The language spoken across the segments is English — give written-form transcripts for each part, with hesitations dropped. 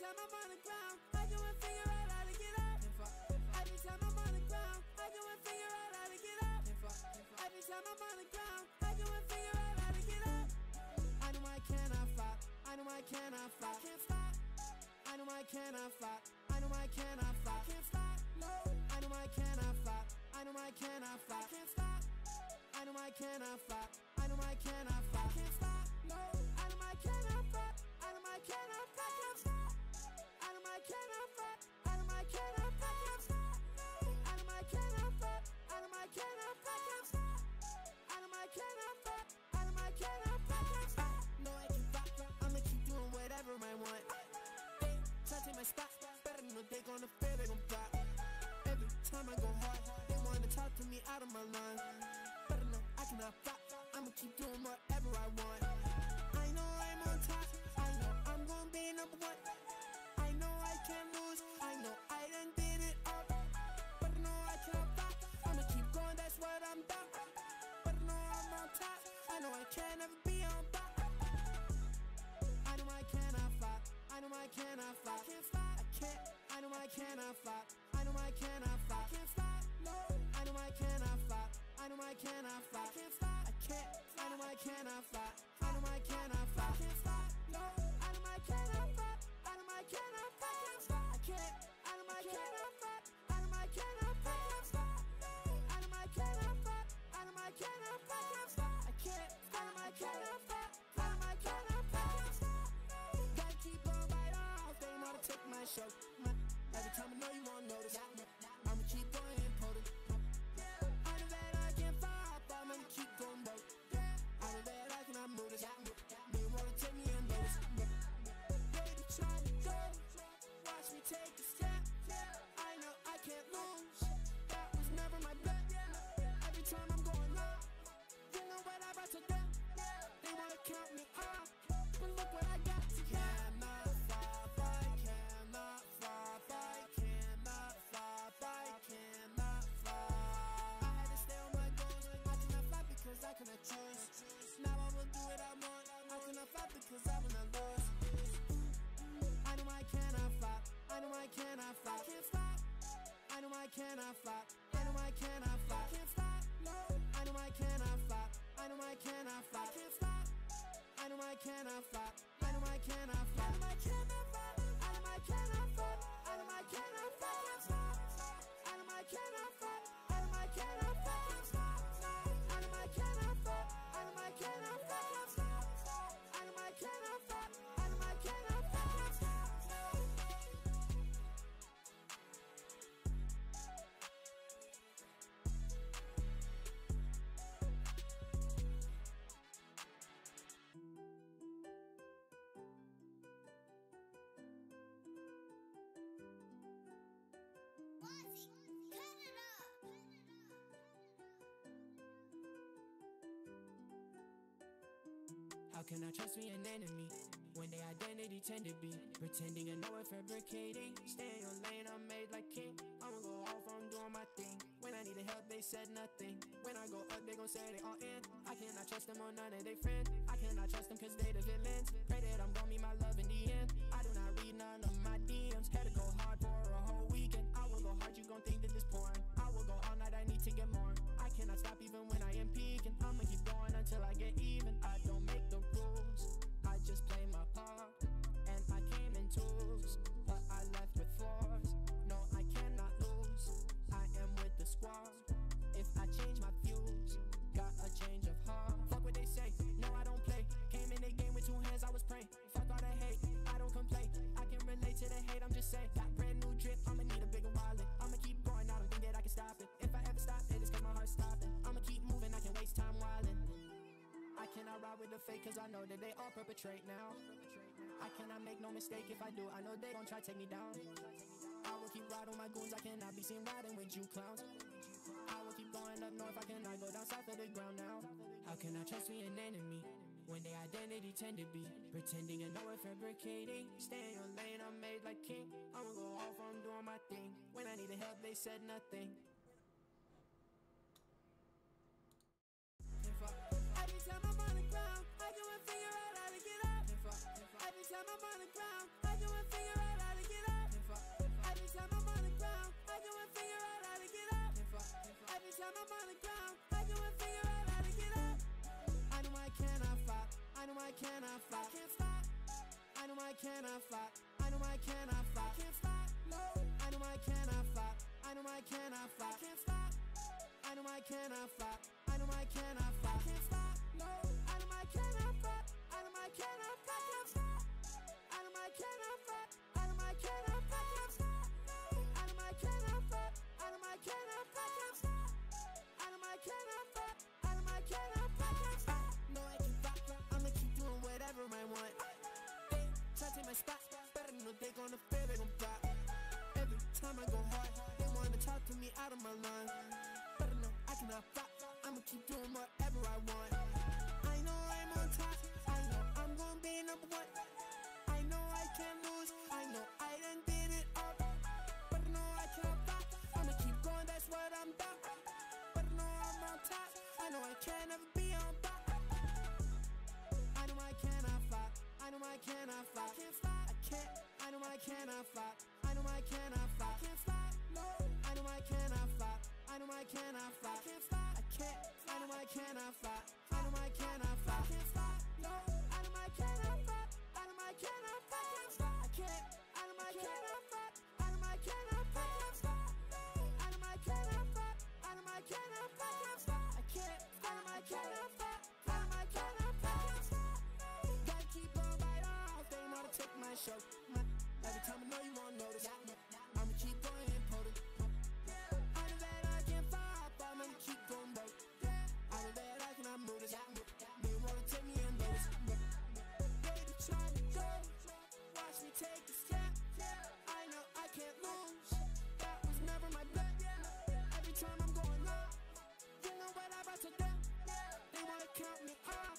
time I'm on the ground, I go and figure out how to get up. Every time I'm on the ground, I go and figure out how to get up. Every time I'm on the ground, I go and figure out how to get up. I know I cannot flop, I know I cannot flop, I can't stop. I know I cannot flop, I know I cannot flop, I can't stop. No, I know I cannot flop, I know I cannot flop, I can't stop. I know I cannot flop, I know I cannot flop, I can't stop. No, I know I cannot flop, I know I cannot flop, I can't stop. I know I cannot flop, I know I cannot flop, I can't stop. I know I cannot flop, I know I cannot flop, I can't stop. I know I cannot flop, I know I cannot flop, I can't stop. No, I can flop, I'ma keep doing whatever I want. They try to take my spot, better than they gonna fail, they gon' flop. Every time I go hard, they wanna talk to me out of my line. Better know I cannot flop, I'ma keep doing whatever I want. I know I'm on top, I know I'm gonna be number one. I know I can't lose, I know I done did it all. But I know I cannot flop, I'ma keep going, that's what I'm about. But I know I'm on top, I know I can't ever be on top. I know I cannot flop, I know I cannot flop, I can't stop, I can't. I know I cannot flop, I know I cannot flop, I can't stop. No, I know I cannot flop, I know I cannot flop, I can't stop, I can't. I know I cannot flop, I know I cannot flop, I can't stop. No, I know I cannot flop, I know I cannot flop, I can't stop, I can't. I know I cannot flop, I know I cannot flop, I can't stop. I know I cannot flop, I know I cannot flop, I can't stop, I can't. I know I cannot flop, I know I cannot flop, I can't stop. Gotta keep on right off, they know to take my show. Every time I know you won't notice, I'ma keep going and put it. I know that I can't flop, I'ma keep going broke. I know that I cannot move this. They wanna take me unnoticed. Baby, try to go, watch me take a step. I know I can't lose, that was never my bet. Every time I'm going up, you know what I brought to them. They wanna count me out, but look what I got to cannot flop, I cannot flop, I cannot flop, I cannot flop. I had to stay on my goals, I cannot flop because I cannot choose. Now I will do what I want, I cannot flop because I will not lose. I know I cannot flop, I know I cannot flop, I can't stop. I know I cannot flop, I know I cannot flop, I can't stop. No, I know I cannot flop, I know I cannot flop, I can't stop. I know I cannot flop, I know I cannot flop, I know I cannot flop, I know I cannot flop, I know I cannot flop, I can't stop. I know I cannot flop, I know I cannot flop, I can't stop. I know I cannot flop, I know I cannot flop, I can't stop. I know I cannot flop, I know I cannot flop, I can't stop. How can I trust me an enemy when their identity tend to be pretending and know it, fabricating? Stay in your lane, I'm made like king. I'ma go off, I'm doing my thing. When I needed help, they said nothing. When I go up, they gon' say they all in. I cannot trust them or none of they friends. I cannot trust them cause they the villains. Pray that I'm gon' meet my love in the end. I do not read none of my DMs. Had to go hard for a whole weekend. I will go hard, you gon' think that this porn. I will go all night, I need to get more. I cannot stop even when I am peaking. I'ma keep going until I get even. I don't make the rules, I just play my part. And I came in twos, but I left with fours. No, I cannot lose, I am with the squad. If I change my views, got a change of heart. Fuck what they say, no I don't play. Came in the game with 2 hands, I was praying. Fuck all the hate, I don't complain. I can relate to the hate, I'm just saying. Got brand new drip, I'ma need a bigger wallet. I'ma keep going, I don't think that I can stop it. If I ever stop it, it's cause my heart's stopping. I'ma keep moving, I can waste time wildin'. I cannot ride with the fake cause I know that they all perpetrate now. I cannot make no mistake, if I do, I know they gon' try to take me down. I will keep riding my goons, I cannot be seen riding with you clowns. I will keep going up north, I cannot go down south of the ground now. How can I trust me an enemy when their identity tend to be pretending and know it, fabricating? Stay in your lane, I'm made like king. I'ma go off, I'm doing my thing. When I needed help, they said nothing. Every time I'm on the ground, I go and figure out how to get up. Every time I'm on the ground, I go and figure out how I'm on the ground, arguing, figure out how to get up. I know I cannot flop, I know I cannot flop, can't stop. I know I cannot flop, I know I cannot flop, can't stop. No, I know I cannot flop, I know I cannot flop, can't stop. I know I cannot flop, I know I cannot flop, can't stop. No, I know I cannot flop, I know I cannot flop, can't stop. I know I cannot flop, I know I cannot flop, can't stop. I know I cannot flop, I know I cannot flop, can't stop. I know I cannot flop, I know I cannot flop, can't stop. No, I can flop, I'ma keep doing whatever I want. They try to take my spot, better know they gonna fail, they gon' flop. Every time I go hard, they wanna talk to me out of my line. Better know I cannot flop, I'ma keep doing whatever I want. I know I'm on top, I know I'm gonna be number one. I know I can't lose, I know I done did it all. But I know I can't flop, I'ma keep going, that's what I'm about. But I know I'm on top, I know I can't ever be on top. I know I cannot flop, I know I cannot flop, can't stop, I can't. I know I cannot flop, I know I cannot flop, can't stop. No, I know I cannot flop, I know I cannot flop, can't stop, I can't. I know I cannot flop, I know I cannot flop, can't stop. No, I know I cannot flop, I know I cannot flop, can't stop, I can't. I know I cannot flop, I know I cannot flop, can't stop. I know I cannot flop, I know I cannot flop, can't stop, I can't. I know I cannot flop, I know I cannot flop, can't stop. Gotta keep on right off, they know to take my show. Every time I know you won't notice, I'ma keep going and put it. I know that I can't flop, I'ma keep going broke. I know that I cannot move this. They wanna take me and notice. They be trying to go, watch me take a step. I know I can't lose, that was never my bet. Every time I'm going up, you know what I brought to them. They wanna count me out,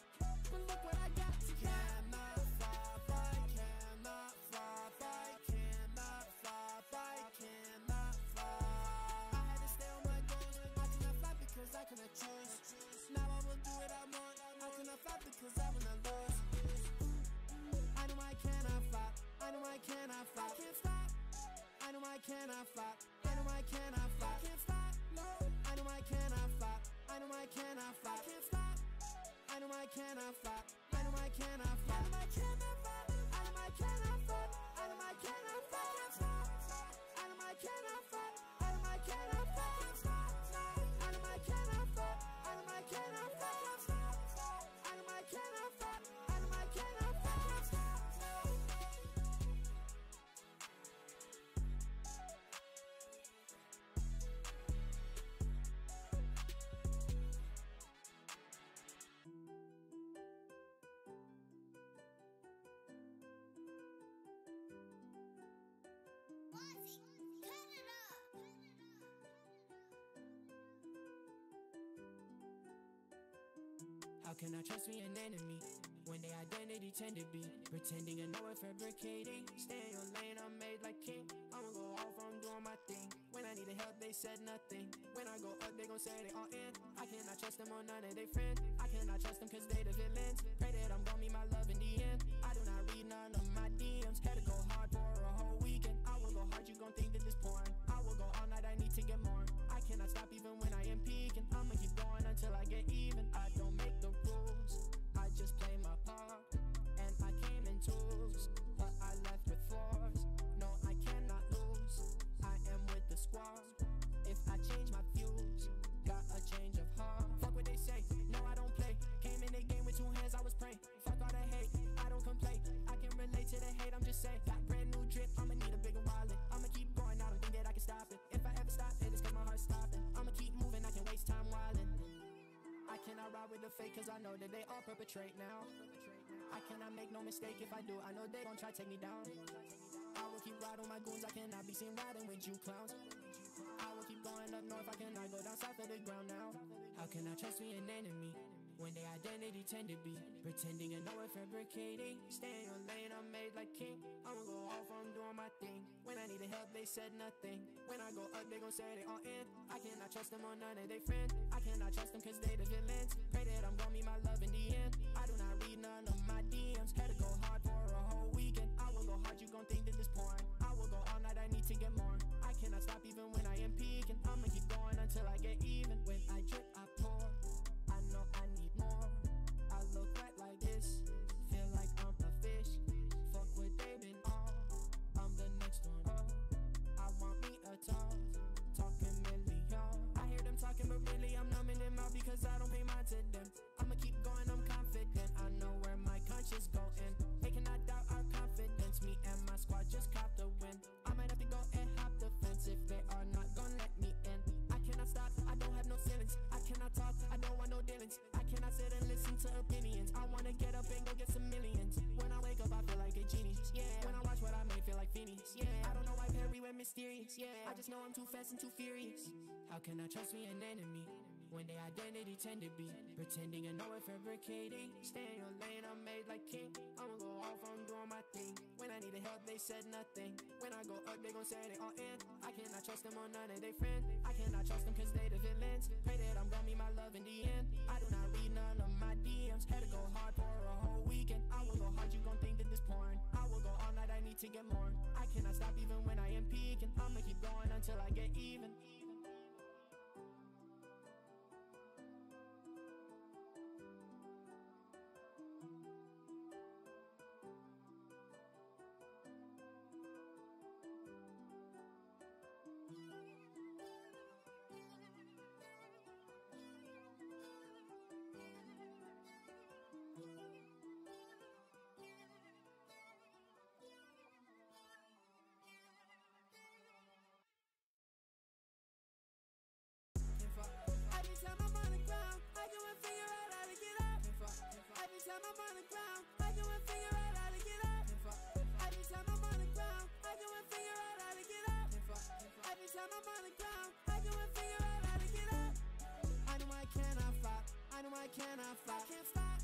but look what I got to them. Cannot flop, I cannot flop, I cannot flop, I cannot flop. I had to stay on my goals, I cannot flop because I cannot choose. Now I will do what I want, I cannot flop because I will not lose. I know I cannot flop, I know I cannot flop, can't stop. I know I cannot flop, I know I cannot flop, can't stop. No, I know I cannot flop, I know I cannot flop, can't stop. I know I cannot flop, I know I cannot flop, I know I cannot flop, I know I cannot flop, I know I cannot flop, can't stop. I know I cannot flop, I know I cannot flop, can't stop. I know I cannot flop, I know I cannot flop, can't stop. I know I cannot flop, I know I cannot flop, can't stop. Wazzy, cut it up. How can I trust me an enemy when their identity tend to be pretending and know it, fabricating? Stay in your lane, I'm made like king. I'ma go off, I'm doing my thing. When I needed help, they said nothing. When I go up, they gon' say they all in. I cannot trust them or none of they friends. I cannot trust them cause they the villains. Pray that I'm gon' meet my love in the end. I do not read none of my DMs. Had to go hard for a whole weekend. I will go hard, you gon' think that this porn. I will go all night, I need to get more. I cannot stop even when I am peaking. I'ma keep going until I get even. I don't make the rules, I just play my part. And I came in tools, but I left with flaws. No, I cannot lose, I am with the squad. If I change my views, got a change of heart. Fuck what they say, no I don't play. Came in the game with 2 hands, I was praying. Fuck all the hate, I don't complain. I can relate to the hate, I'm just saying. Got brand new drip, I'ma need a bigger wallet. I'ma keep going, I don't think that I can stop it. If I ever stop it, it's cause my heart's stopping. I'ma keep moving, I can waste time wildin'. I cannot ride with the fake cause I know that they all perpetrate now. I cannot make no mistake if I do, I know they gon' try to take me down. I will keep riding my goons, I cannot be seen riding with you clowns. I will keep going up north, I cannot go down south of the ground now. How can I trust me an enemy when their identity tend to be pretending and know it, fabricating? Stay in your lane, I'm made like king. I'ma go off, I'm doing my thing. When I needed help, they said nothing. When I go up, they gon' say they all in. I cannot trust them or none of they friends. I cannot trust them cause they the villains. Pray that I'm gon' meet my love in the end. I do not read none of my DMs. Had to go hard for a whole weekend. I will go hard, you gon' think that this porn. I will go all night, I need to get more. I cannot stop even when I am peaking. I'ma keep going until I get even. When I opinions. I wanna get up and go get some millions. When I wake up, I feel like a genie. Yeah, when I watch what I made, feel like Phineas. Yeah, I don't know why Perry went mysterious. Yeah, I just know I'm too fast and too furious. How can I trust me an enemy when their identity tend to be pretending and know it, fabricating? Stay in your lane, I'm made like king. I'ma go off, I'm doing my thing. When I needed help, they said nothing. When I go up, they gon' say they all in. I cannot trust them or none of they friends. I cannot trust them cause they the villains. Pray that I'm gonna meet my love in the end. I do not read none of my DMs. Had to go hard for a whole weekend. I will go hard, you gon' think that this porn. I will go all night, I need to get more. I cannot stop even when I am peaking. I'ma keep going until I get even. Every time I'm on the ground, I go and figure out how to get up. Every time I'm on the ground, I go and figure out how to get up. Every time I'm on the ground, I go and figure out how to get up. Every time I'm on the ground, I go and figure out how to get up. I know I cannot fight. I know I cannot fight. Can't stop.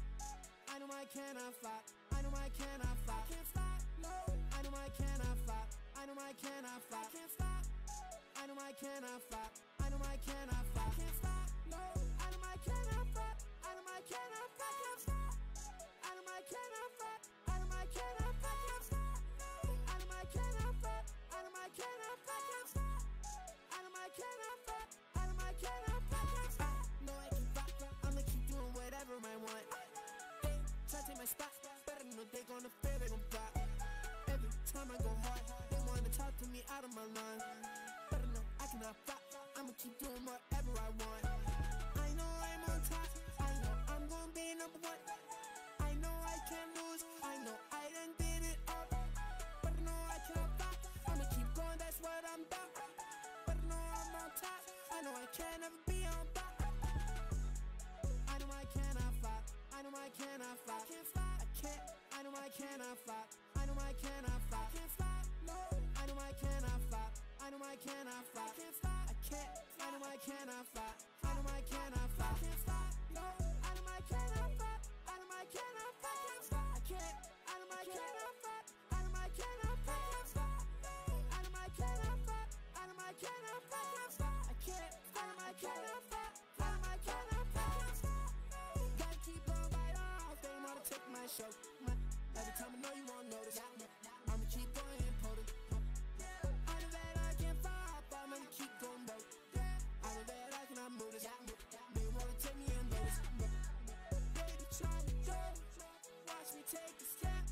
I know I cannot fight. I know I cannot fight. Can't stop. No. I know I cannot fight. I know I cannot fight. Can't stop. I know I cannot fight. I know I cannot fight. Can't stop. No. I know I cannot fight. I know I cannot fight. Can't stop. I know I cannot fight. I know I cannot fight. Can't stop. I know I cannot fight. I know I cannot fight. Can't stop. I know I cannot fight. I know I cannot fight. Can't stop. No, I can fight. I'ma keep doing whatever I want. They try to take my spot, but I know they gonna fail. They gon' flop. Every time I go hard, they wanna talk to me out of my line. But I know I cannot flop. I'ma keep doing whatever I want. I know I'm on top. I know I'm gonna be number one. I know I can't lose. I know I done did it all. But I know I cannot flop. I'ma keep going, that's what I'm about. But I know I'm on top. I know I can't ever be on top. I know I cannot flop. I know I cannot flop. Can't flop. I can't. I know I cannot flop. I know I cannot flop. Can't flop. No. I know I cannot flop. I know I cannot flop. Can't flop. I can't. I know I cannot flop. I know I cannot flop. Can't flop. No. I know I cannot flop. I know I cannot flop. Can't flop. I can't. I know I cannot flop. I know I cannot flop. Can't flop. I know I cannot flop. I know I cannot flop. Can't flop. I can't. I know I cannot flop. I know I cannot flop. Can't flop. Gotta keep on right off. They wanna take my show. Every time I know you won't notice. I'ma keep going important. I know that I can't flop. I'm gonna keep going though. I know that I cannot move this. They wanna take me and notice. Baby, try to go. Watch me take a step.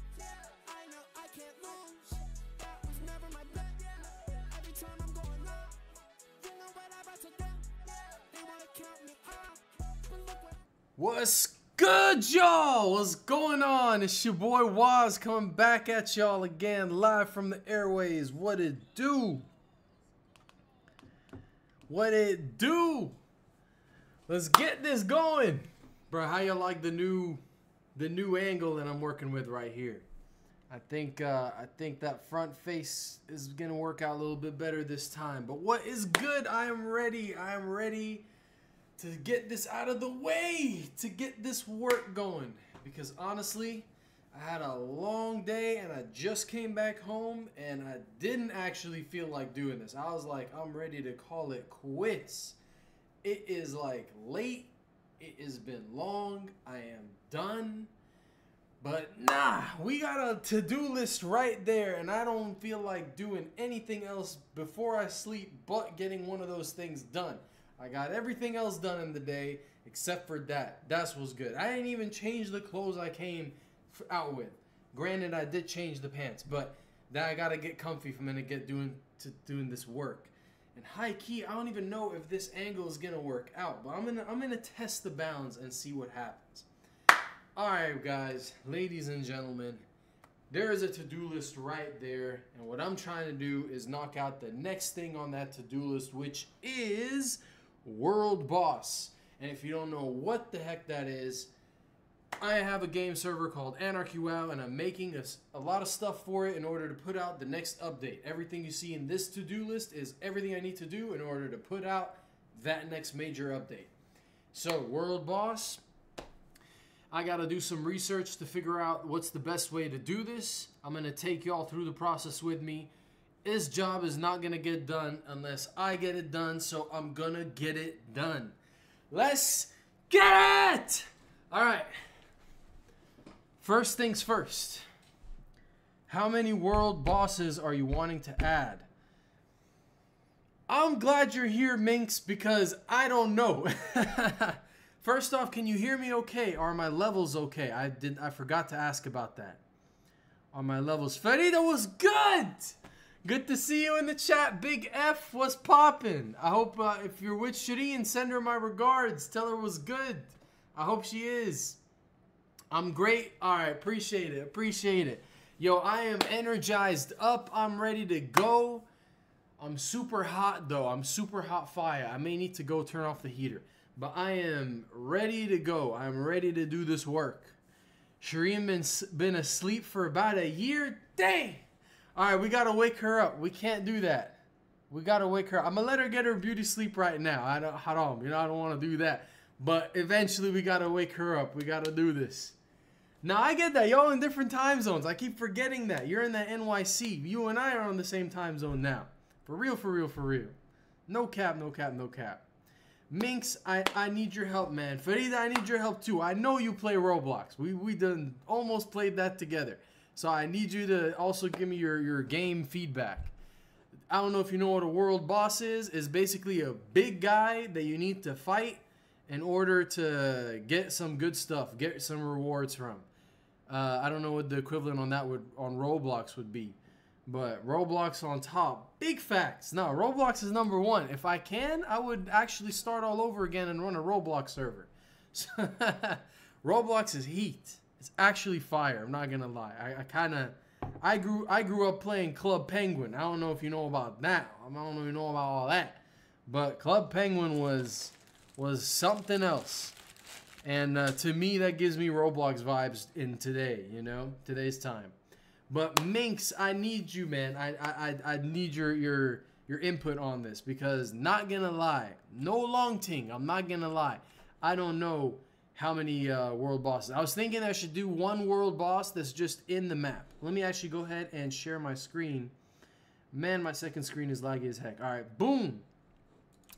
I know I can't lose. That was never my bet. Every time I'm going up, you know what I'm about to do. They wanna count me off. But look what. What's good, y'all? What's going on? It's your boy Waz coming back at y'all again, live from the airways. What it do? What it do? Let's get this going, bro. How you like the new angle that I'm working with right here? I think that front face is gonna work out a little bit better this time. But what is good? I am ready. I am ready to get this out of the way, to get this work going. Because honestly, I had a long day and I just came back home and I didn't actually feel like doing this. I was like, I'm ready to call it quits. It is like late. It has been long. I am done. But nah, we got a to-do list right there and I don't feel like doing anything else before I sleep but getting one of those things done. I got everything else done in the day except for that. That's what's good. I didn't even change the clothes I came out with. Granted, I did change the pants, but then I gotta get comfy if I'm gonna get doing this work. And high key, I don't even know if this angle is gonna work out, but I'm gonna test the bounds and see what happens. All right, guys, ladies and gentlemen, there is a to-do list right there, and what I'm trying to do is knock out the next thing on that to-do list, which is World Boss. And if you don't know what the heck that is, I have a game server called Anarchy WoW, and I'm making a lot of stuff for it in order to put out the next update. Everything you see in this to-do list is everything I need to do in order to put out that next major update. So, World Boss, I gotta do some research to figure out what's the best way to do this. I'm gonna take y'all through the process with me. This job is not gonna get done unless I get it done, so I'm gonna get it done. Let's get it! Alright. First things first. How many world bosses are you wanting to add? I'm glad you're here, Minx, because I don't know. First off, can you hear me okay? Are my levels okay? I forgot to ask about that. Are my levels? Farida was good! Good to see you in the chat. Big F was popping. I hope if you're with Shireen, send her my regards. Tell her it was good. I hope she is. I'm great. Alright, appreciate it. Appreciate it. Yo, I am energized up. I'm ready to go. I'm super hot though. I'm super hot fire. I may need to go turn off the heater. But I am ready to go. I'm ready to do this work. Shireen been asleep for about a year. Dang! Alright, we gotta wake her up. We can't do that. We gotta wake her up. I'm gonna let her get her beauty sleep right now. I don't want to do that. But eventually we gotta wake her up. We gotta do this. Now I get that. Y'all in different time zones. I keep forgetting that. You're in that NYC. You and I are on the same time zone now. For real, for real, for real. No cap, no cap, no cap. Minx, I need your help, man. Farida, I need your help too. I know you play Roblox. We done almost played that together. So I need you to also give me your game feedback. I don't know if you know what a world boss is. It's basically a big guy that you need to fight in order to get some good stuff, get some rewards from. I don't know what the equivalent on that on Roblox would be. But Roblox on top. Big facts. No, Roblox is number one. If I can, I would actually start all over again and run a Roblox server. So Roblox is heat. It's actually fire. I'm not gonna lie. I grew up playing Club Penguin. I don't know if you know about that. I don't even know about all that. But Club Penguin was something else. And to me, that gives me Roblox vibes in today. You know, today's time. But Minx, I need you, man. I need your input on this because not gonna lie, no long ting. I'm not gonna lie. I don't know how many world bosses. I was thinking I should do one world boss that's just in the map. Let me actually go ahead and share my screen. Man, my second screen is laggy as heck. All right, boom.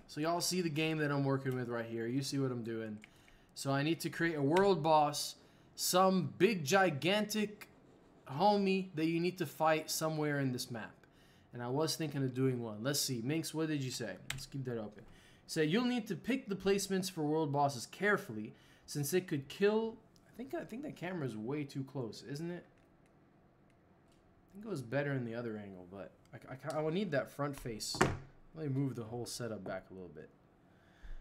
So y'all see the game that I'm working with right here. You see what I'm doing. So I need to create a world boss, some big gigantic homie that you need to fight somewhere in this map. And I was thinking of doing one. Let's see. Minx, what did you say? Let's keep that open. So you'll need to pick the placements for world bosses carefully since it could kill. I think that camera is way too close, isn't it? I think it was better in the other angle, but I will need that front face. Let me move the whole setup back a little bit.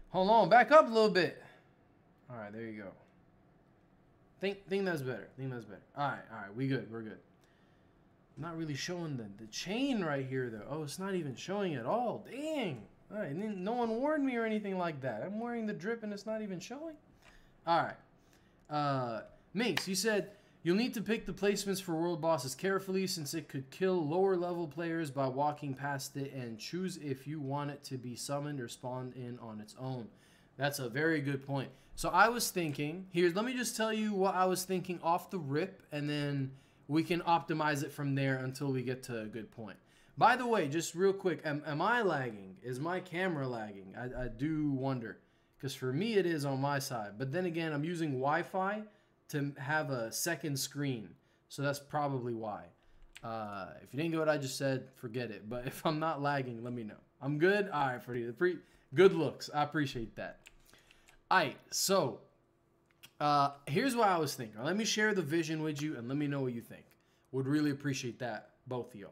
Hold on, back up a little bit. All right, there you go. Think that's better. Think that's better. All right, we good. We're good. I'm not really showing the chain right here though. Oh, it's not even showing at all. Dang. All right, no one warned me or anything like that. I'm wearing the drip and it's not even showing. All right. Minx, you said you'll need to pick the placements for world bosses carefully since it could kill lower level players by walking past it, and choose if you want it to be summoned or spawned in on its own. That's a very good point. So I was thinking, let me just tell you what I was thinking off the rip, and then we can optimize it from there until we get to a good point. By the way, just real quick, am I lagging? Is my camera lagging? I do wonder. Because for me it is on my side. But then again, I'm using Wi-Fi to have a second screen. So that's probably why. If you didn't get what I just said, forget it. But if I'm not lagging, let me know. I'm good? Alright, Freddie. Good looks. I appreciate that. Alright, so here's what I was thinking. Let me share the vision with you and let me know what you think. Would really appreciate that, both of y'all.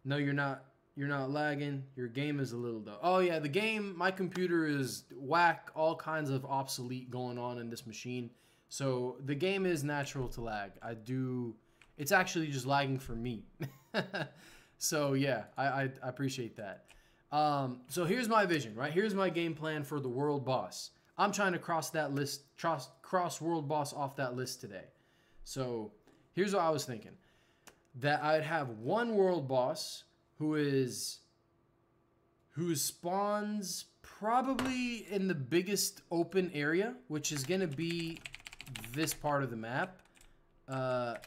No, you're not lagging. Your game is a little though. Oh yeah, the game, my computer is whack, all kinds of obsolete going on in this machine. So the game is natural to lag. It's actually just lagging for me. So yeah, I appreciate that. So here's my vision, right? Here's my game plan for the world boss. I'm trying to cross that list, cross world boss off that list today. So here's what I was thinking. That I'd have one world boss who spawns probably in the biggest open area, which is going to be this part of the map. Let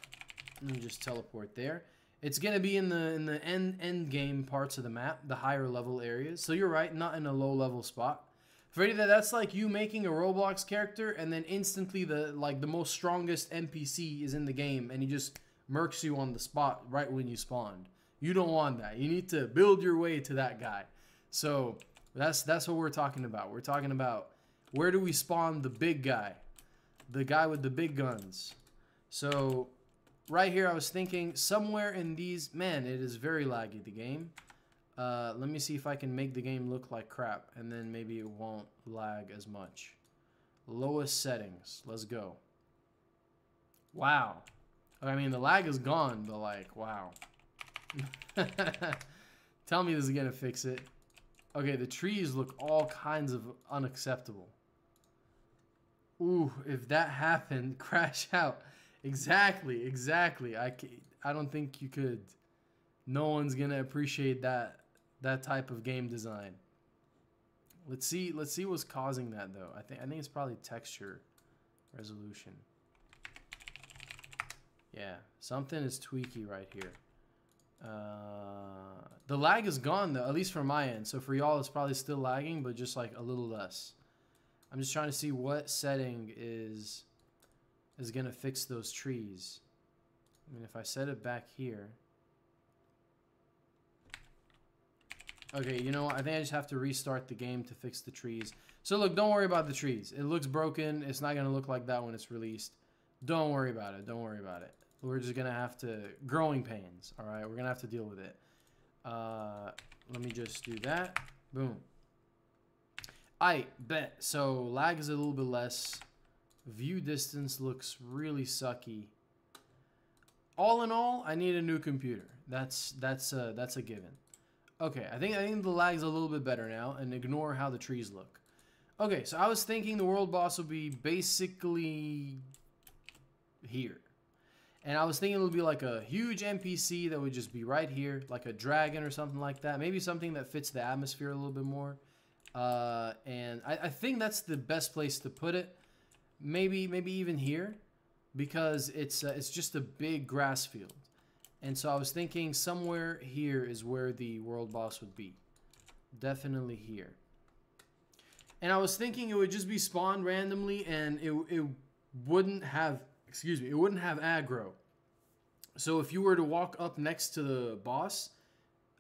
me just teleport there. It's going to be in the end game parts of the map, the higher level areas. So you're right, not in a low level spot. Freddy, that's like you making a Roblox character and then instantly the most strongest NPC is in the game and he just murks you on the spot right when you spawned. You don't want that. You need to build your way to that guy. So that's what we're talking about. We're talking about where do we spawn the big guy? The guy with the big guns. So right here I was thinking somewhere in these... Man, it is very laggy, the game. Let me see if I can make the game look like crap, and then maybe it won't lag as much. Lowest settings. Let's go. Wow. I mean, the lag is gone, but like, wow. Tell me this is gonna fix it. Okay, the trees look all kinds of unacceptable. Ooh, if that happened, crash out. Exactly. I don't think you could. No one's gonna appreciate that type of game design. Let's see what's causing that though. I think it's probably texture resolution. Yeah, something is tweaky right here. The lag is gone though, at least from my end. So for y'all, it's probably still lagging, but just like a little less. I'm just trying to see what setting is gonna fix those trees. I mean, if I set it back here. Okay, you know what? I think I just have to restart the game to fix the trees. So look, don't worry about the trees. It looks broken. It's not gonna look like that when it's released. Don't worry about it. Don't worry about it. We're just gonna have to... Growing pains, alright? We're gonna have to deal with it. Let me just do that. Boom. I bet. So lag is a little bit less. View distance looks really sucky. All in all, I need a new computer. That's a given. Okay, I think the lag's a little bit better now, and ignore how the trees look. Okay, so I was thinking the world boss would be basically here. And I was thinking it would be like a huge NPC that would just be right here, like a dragon or something like that. Maybe something that fits the atmosphere a little bit more. And I think that's the best place to put it. Maybe even here, because it's just a big grass field. And so I was thinking somewhere here is where the world boss would be. Definitely here. And I was thinking it would just be spawned randomly and it wouldn't have, excuse me, it wouldn't have aggro. So if you were to walk up next to the boss,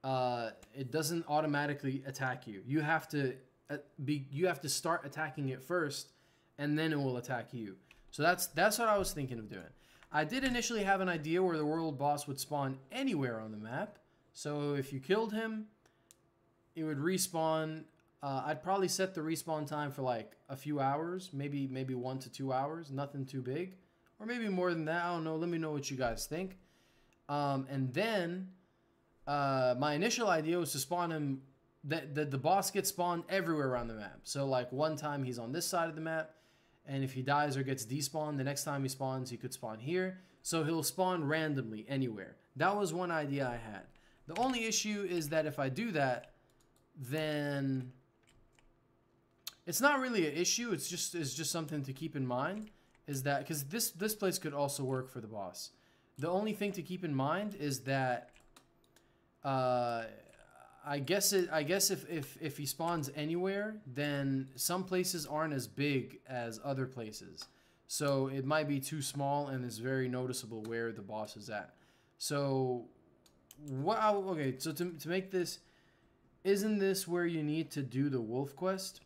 it doesn't automatically attack you. You have to start attacking it first, and then it will attack you. So that's what I was thinking of doing. I did initially have an idea where the world boss would spawn anywhere on the map. So if you killed him, it would respawn. I'd probably set the respawn time for like a few hours, maybe 1 to 2 hours, nothing too big. Or maybe more than that, I don't know. Let me know what you guys think. And then my initial idea was to spawn him, that the boss gets spawned everywhere around the map. So like one time he's on this side of the map, and if he dies or gets despawned, the next time he spawns, he could spawn here. So he'll spawn randomly anywhere. That was one idea I had. The only issue is that if I do that, then it's not really an issue. It's just something to keep in mind. Is that because this place could also work for the boss. The only thing to keep in mind is that I guess if he spawns anywhere, then some places aren't as big as other places. So it might be too small and it's very noticeable where the boss is at. So okay, so to make this, isn't this where you need to do the wolf quest?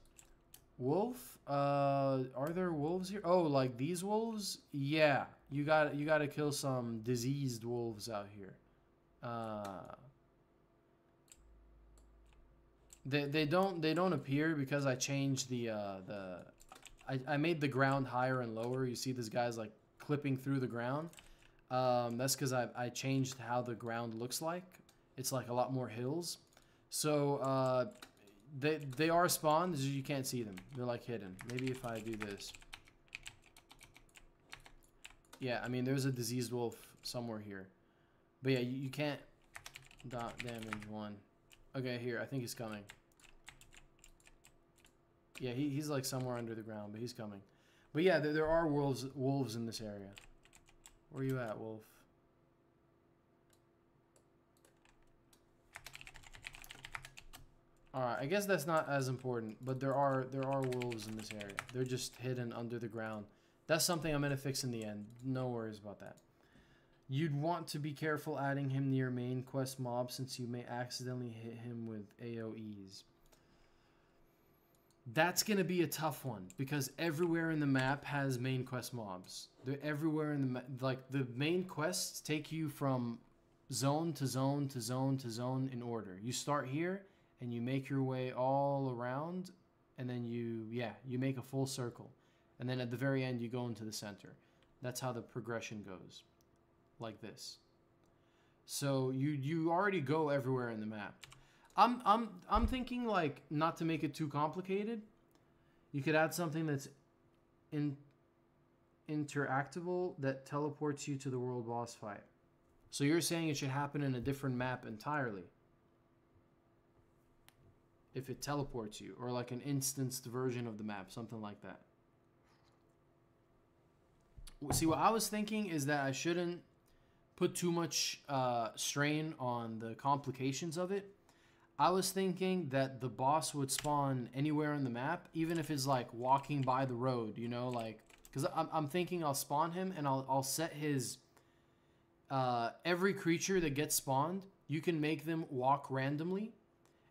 Wolf? Are there wolves here? Oh, like these wolves? Yeah, you gotta kill some diseased wolves out here. They don't appear because I changed I made the ground higher and lower. You see this guy's like clipping through the ground. That's because I changed how the ground looks like. It's like a lot more hills. So They are spawned, you can't see them. They're like hidden. Maybe if I do this. Yeah, I mean there's a diseased wolf somewhere here. But yeah, you can't dot damage 1. Okay, here, I think he's coming. Yeah, he's like somewhere under the ground, but he's coming. But yeah, there are wolves in this area. Where are you at, wolf? Alright, I guess that's not as important, but there are wolves in this area. They're just hidden under the ground. That's something I'm gonna fix in the end. No worries about that. You'd want to be careful adding him near main quest mobs since you may accidentally hit him with AoEs. That's going to be a tough one because everywhere in the map has main quest mobs. They're everywhere in the map. Like the main quests take you from zone to zone to zone to zone in order. You start here and you make your way all around and then you make a full circle. And then at the very end you go into the center. That's how the progression goes. Like this. So you already go everywhere in the map. I'm thinking like not to make it too complicated. You could add something that's interactable that teleports you to the world boss fight. So you're saying it should happen in a different map entirely. If it teleports you, or like an instanced version of the map, something like that. See, what I was thinking is that I shouldn't put too much strain on the complications of it. I was thinking that the boss would spawn anywhere on the map, even if it's like walking by the road, you know, like, because I'm thinking I'll spawn him and I'll set his, every creature that gets spawned, you can make them walk randomly,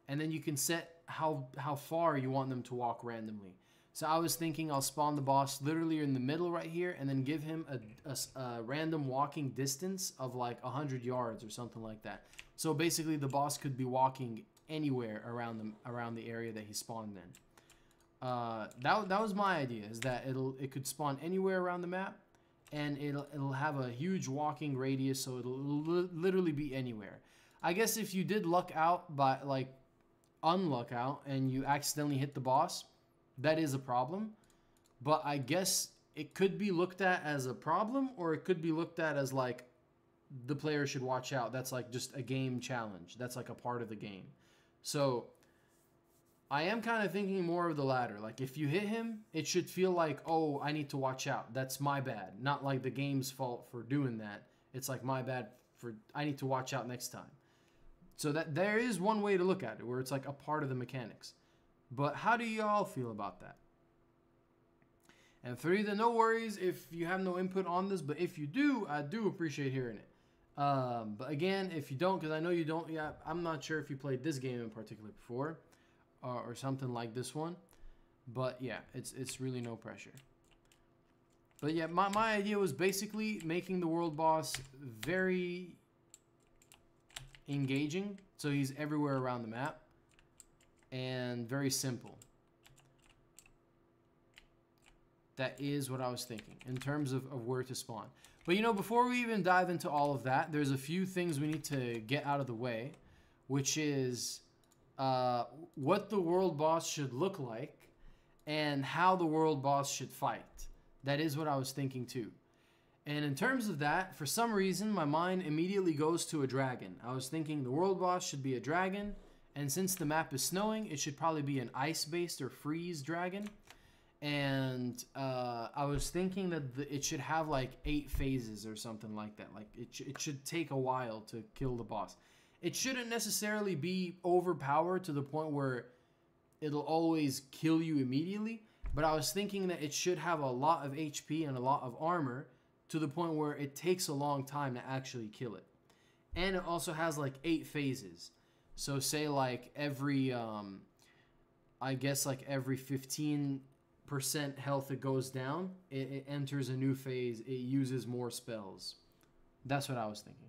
and then you can set how far you want them to walk randomly. So I was thinking I'll spawn the boss literally in the middle right here and then give him a random walking distance of like 100 yards or something like that. So basically the boss could be walking anywhere around the area that he spawned in. That was my idea, is that it could spawn anywhere around the map and it'll have a huge walking radius, so it'll literally be anywhere. I guess if you did luck out by like unluck out and you accidentally hit the boss, that is a problem, but I guess it could be looked at as a problem, or it could be looked at as like the player should watch out. That's like just a game challenge. That's like a part of the game. So I am kind of thinking more of the latter. Like if you hit him, it should feel like, oh, I need to watch out. That's my bad. Not like the game's fault for doing that. It's like my bad for I need to watch out next time. So that there is one way to look at it, where it's like a part of the mechanics. But how do y'all feel about that? And for either, no worries if you have no input on this, but if you do, I do appreciate hearing it. But again, if you don't, because I know you don't, yeah, I'm not sure if you played this game in particular before, or something like this one. But yeah, it's really no pressure. But yeah, my idea was basically making the world boss very engaging, so he's everywhere around the map. And very simple. That is what I was thinking in terms of where to spawn. But you know, before we even dive into all of that, there's a few things we need to get out of the way, which is what the world boss should look like and how the world boss should fight. That is what I was thinking too. And in terms of that, for some reason, my mind immediately goes to a dragon. I was thinking the world boss should be a dragon. And since the map is snowing, it should probably be an ice-based or freeze dragon. And I was thinking that it should have like 8 phases or something like that. Like it should take a while to kill the boss. It shouldn't necessarily be overpowered to the point where it'll always kill you immediately. But I was thinking that it should have a lot of HP and a lot of armor to the point where it takes a long time to actually kill it. And it also has like 8 phases. So say like every, I guess like every 15% health it goes down, it enters a new phase. It uses more spells. That's what I was thinking.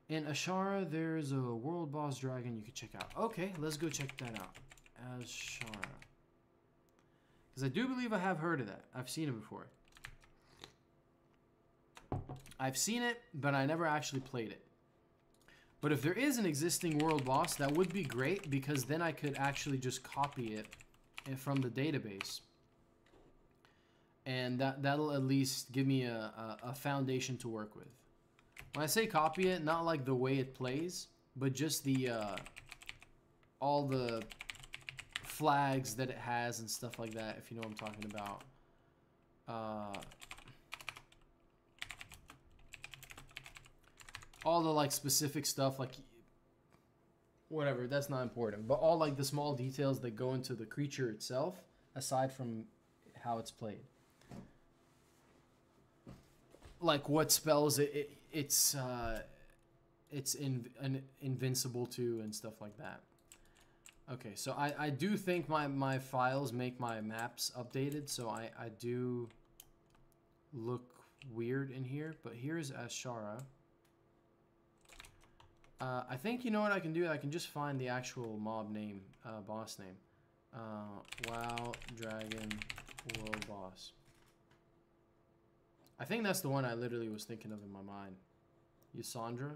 In Ashara, there's a world boss dragon you could check out. Okay, let's go check that out. Ashara. Because I do believe I have heard of that. I've seen it before. I've seen it, but I never actually played it. But if there is an existing world boss, that would be great, because then I could actually just copy it from the database. And that'll at least give me a foundation to work with. When I say copy it, not like the way it plays, but just the all the flags that it has and stuff like that, if you know what I'm talking about. All the like specific stuff, like whatever, that's not important, but all like the small details that go into the creature itself, aside from how it's played, like what spells it's invincible to and stuff like that. Okay, so I do think my files make my maps updated, so I do look weird in here, but here's Ashara. I think, you know what I can do? I can just find the actual mob name, boss name. WoW Dragon World Boss. I think that's the one I literally was thinking of in my mind. Yusandra.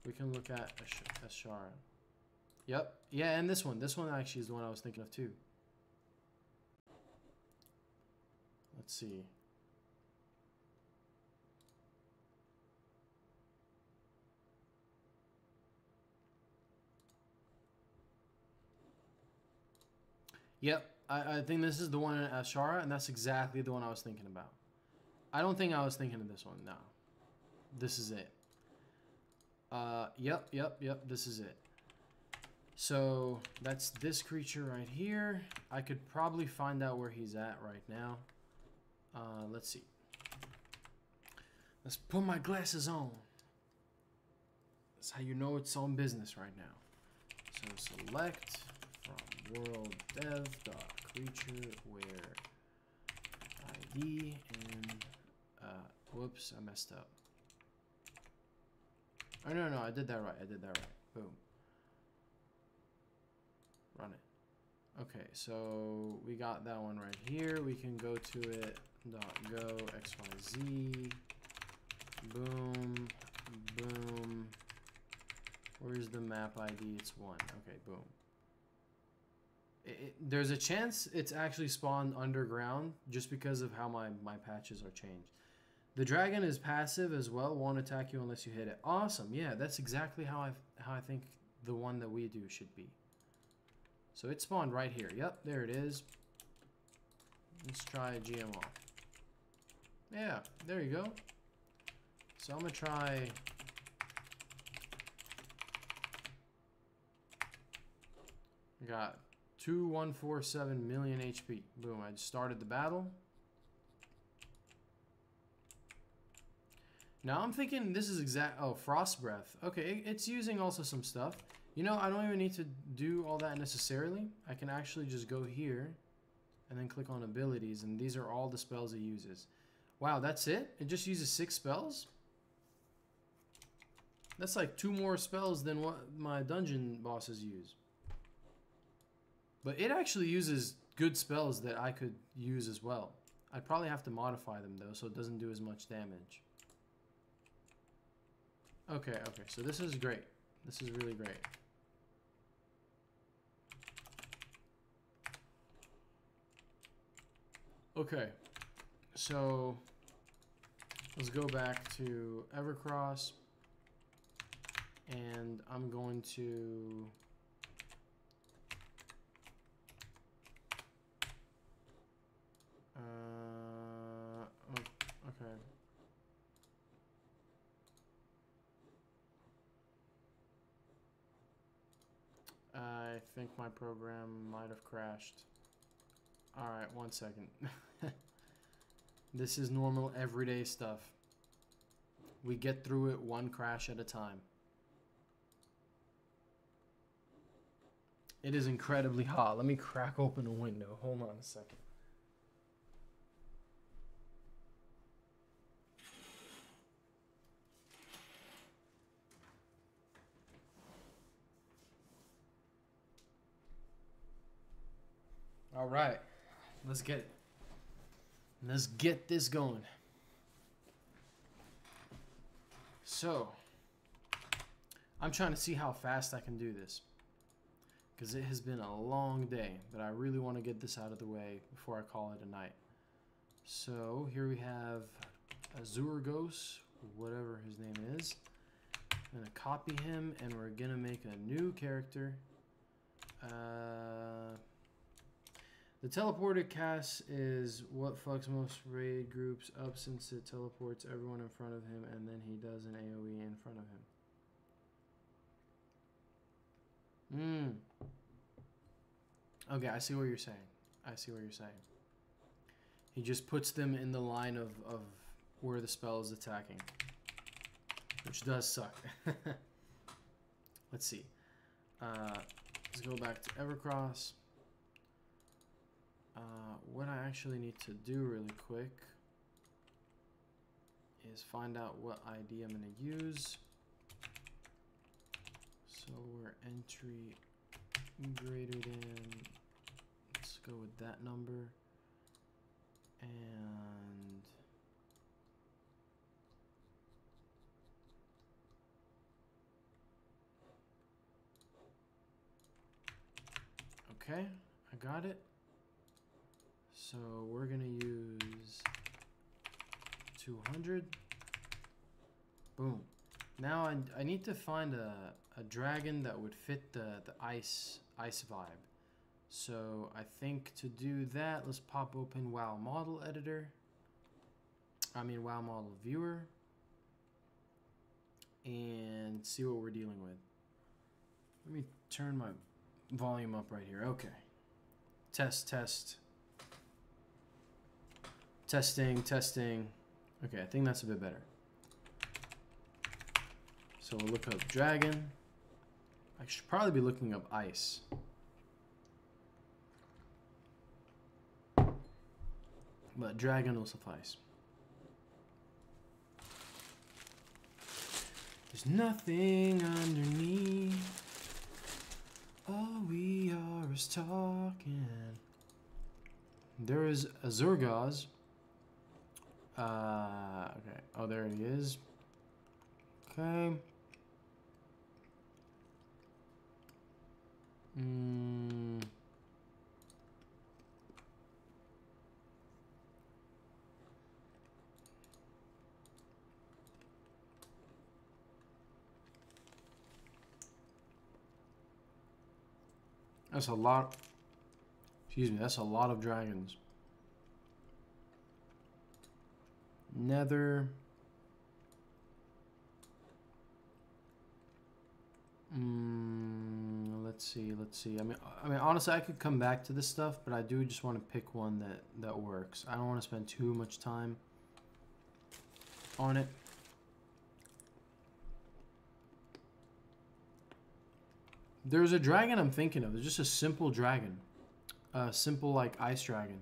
We can look at Ashara. Yep. Yeah, and this one. This one actually is the one I was thinking of too. Let's see. Yep, I think this is the one in Ashara, and that's exactly the one I was thinking about. I don't think I was thinking of this one. No. This is it. Yep, this is it. So, that's this creature right here. I could probably find out where he's at right now. Let's see. Let's put my glasses on. That's how you know it's on business right now. So, select from world dev creature where ID and whoops, I messed up. Oh no, I did that right. Boom. Run it. Okay, so we got that one right here. We can go to it. .go xyz. Boom. Boom. Where's the map ID? It's 1. Okay, boom. There's a chance it's actually spawned underground just because of how my patches are changed. The dragon is passive as well, won't attack you unless you hit it. Awesome, yeah, that's exactly how I think the one that we do should be. So it spawned right here. Yep, there it is. Let's try GM off. Yeah, there you go. So I'm gonna try. Got 2147 million HP. Boom, I just started the battle. Now I'm thinking this is exact. Oh, Frost Breath. Okay, it's using also some stuff. You know, I don't even need to do all that necessarily. I can actually just go here and then click on abilities, and these are all the spells it uses. Wow, that's it? It just uses 6 spells? That's like 2 more spells than what my dungeon bosses use. But it actually uses good spells that I could use as well. I'd probably have to modify them though, so it doesn't do as much damage. Okay, so this is great. This is really great. Okay, so let's go back to Evercross, and I'm going to okay. I think my program might have crashed. Alright, 1 second. This is normal everyday stuff. We get through it one crash at a time. It is incredibly hot. Let me crack open a window. Hold on a second. All right, let's get it. Let's get this going. I'm trying to see how fast I can do this. Because it has been a long day, but I really want to get this out of the way before I call it a night. So here we have Azurgos, whatever his name is. I'm going to copy him, and we're going to make a new character. The teleported cast is what fucks most raid groups up since it teleports everyone in front of him, and then he does an AoE in front of him. Okay, I see what you're saying. I see what you're saying. He just puts them in the line of where the spell is attacking. Which does suck. Let's see. Let's go back to Evercross. What I actually need to do really quick is find out what ID I'm going to use. So we're entry greater than, let's go with that number, and okay, I got it. So we're gonna use 200. Boom. Now I need to find a dragon that would fit the ice vibe. So I think to do that, let's pop open WoW Model Editor. WoW Model Viewer. And see what we're dealing with. Let me turn my volume up right here. Okay. Test. Testing. Okay, I think that's a bit better. So we'll look up dragon. I should probably be looking up ice. But dragon will suffice. There's nothing underneath. All we are is talking. There is Azurgos. Okay. Oh, there he is. Okay. That's a lot. Excuse me, that's a lot of dragons. Nether. Let's see. I mean, honestly, I could come back to this stuff, but I do just want to pick one that works. I don't want to spend too much time on it. There's a dragon I'm thinking of. There's just a simple dragon. Simple, like, ice dragon.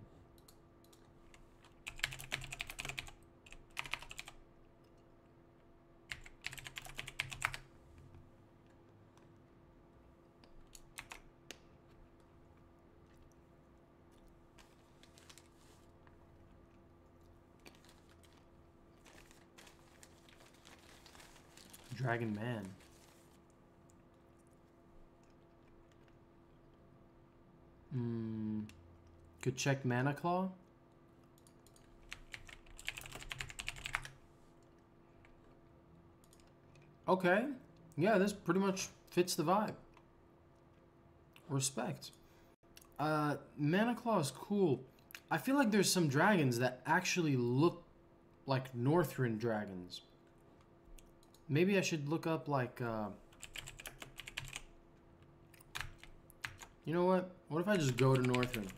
Dragon Man. Could check Mana Claw. Okay. Yeah, this pretty much fits the vibe. Respect. Mana Claw is cool. I feel like there's some dragons that actually look like Northrend dragons. Maybe I should look up like you know what? What if I just go to Northrend?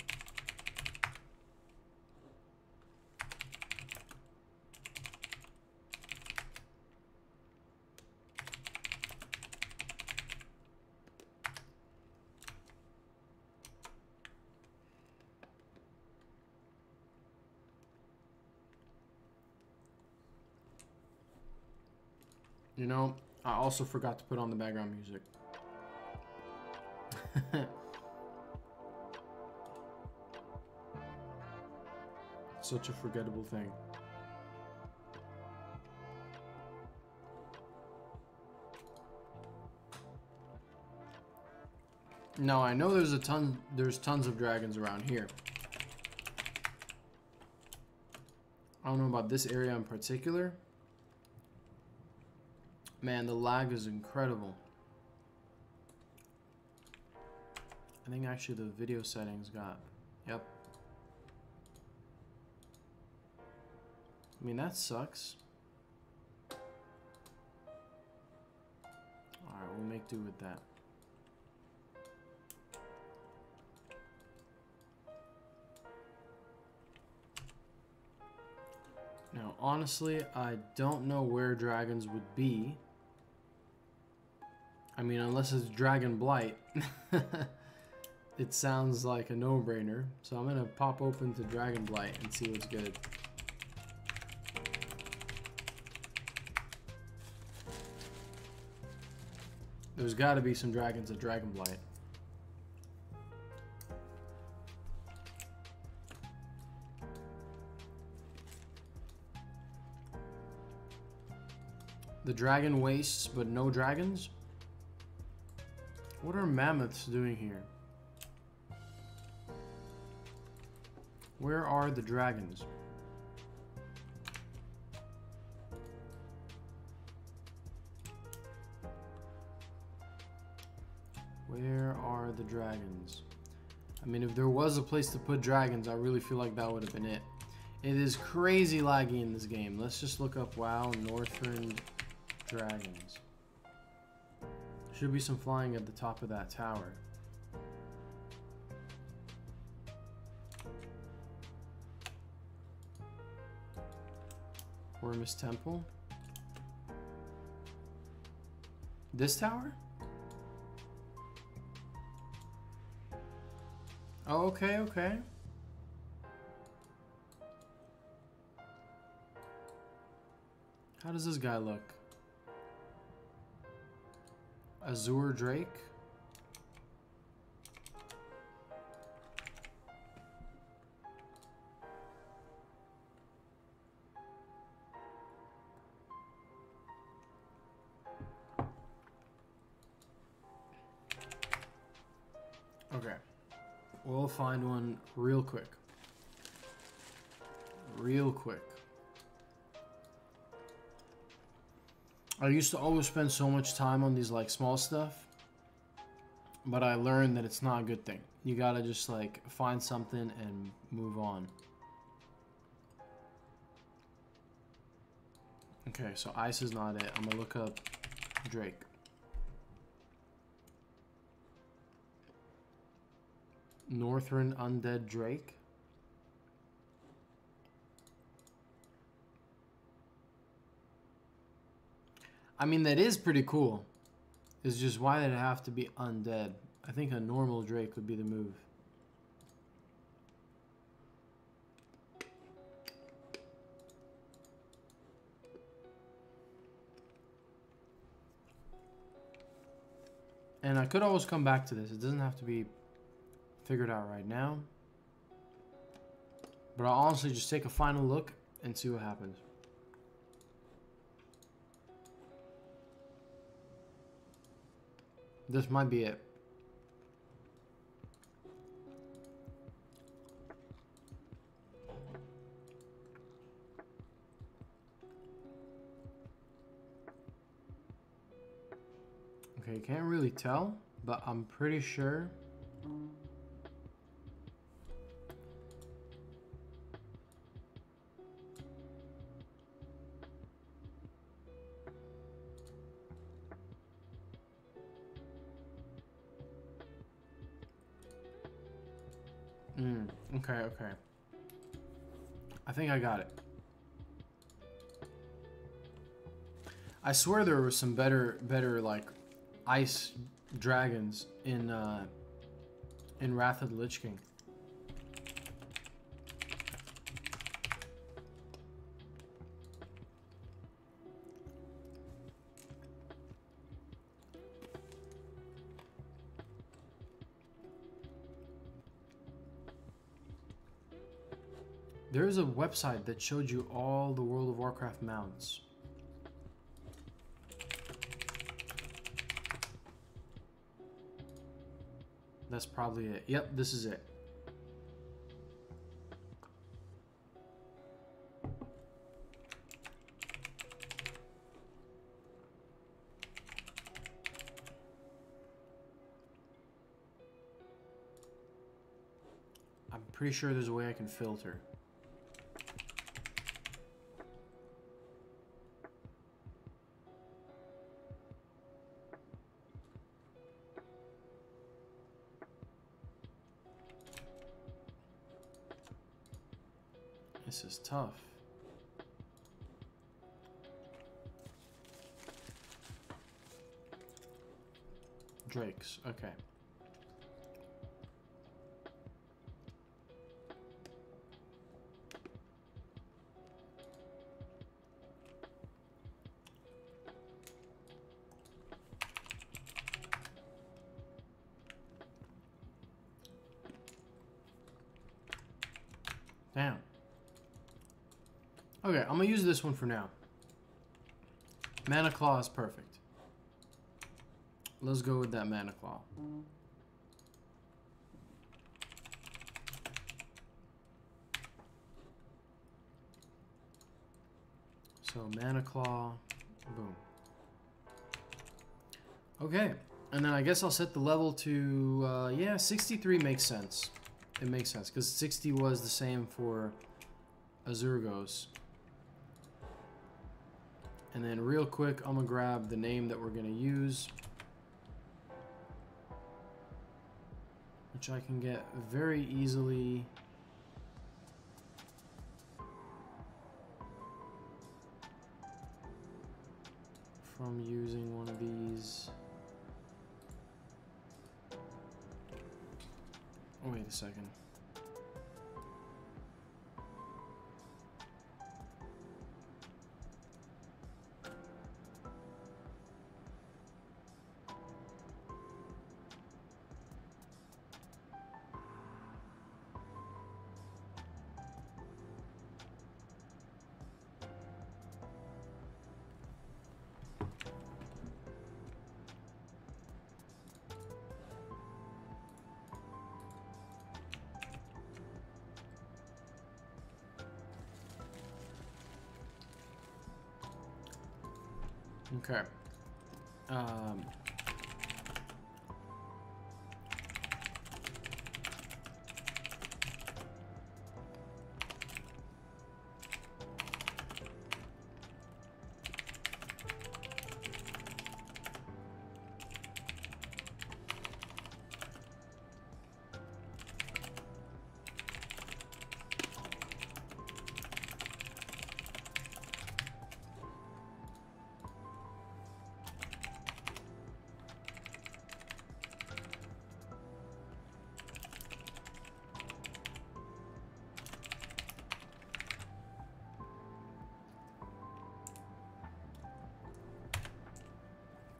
You know, I also forgot to put on the background music. Such a forgettable thing. Now I know there's tons of dragons around here. I don't know about this area in particular. Man, the lag is incredible. I think actually the video settings got, yep. I mean, that sucks. Alright, we'll make do with that. Now, honestly, I don't know where dragons would be. I mean, unless it's Dragon Blight. It sounds like a no-brainer. So I'm gonna pop open to Dragon Blight and see what's good. There's gotta be some dragons at Dragon Blight. The dragon wastes, but no dragons? What are mammoths doing here? Where are the dragons? Where are the dragons? I mean, if there was a place to put dragons, I really feel like that would have been it. It is crazy laggy in this game. Let's just look up WoW Northern dragons. Should be some flying at the top of that tower. Wormus Temple. This tower? Oh, okay, okay. How does this guy look? Azure Drake? Okay. We'll find one real quick. Real quick. I used to always spend so much time on these like small stuff, but I learned that it's not a good thing. You gotta just like find something and move on. Okay, so ice is not it. I'm gonna look up Drake. Northern Undead Drake. I mean, that is pretty cool. It's just why did it have to be undead? I think a normal Drake would be the move. And I could always come back to this. It doesn't have to be figured out right now. But I'll honestly just take a final look and see what happens. This might be it. Okay, can't really tell, but I'm pretty sure. Okay, okay. I think I got it. I swear there were some better like ice dragons in Wrath of the Lich King. There's a website that showed you all the World of Warcraft mounts. That's probably it. Yep, this is it. I'm pretty sure there's a way I can filter. This is tough. Drakes, okay. Damn. Okay, I'm gonna use this one for now. Mana Claw is perfect. Let's go with that Mana Claw. So Mana Claw, boom. Okay, and then I guess I'll set the level to, yeah, 63 makes sense. It makes sense, because 60 was the same for Azurgos. And then real quick, I'm gonna grab the name that we're gonna use, which I can get very easily. From using one of these. Oh, wait a second. Okay.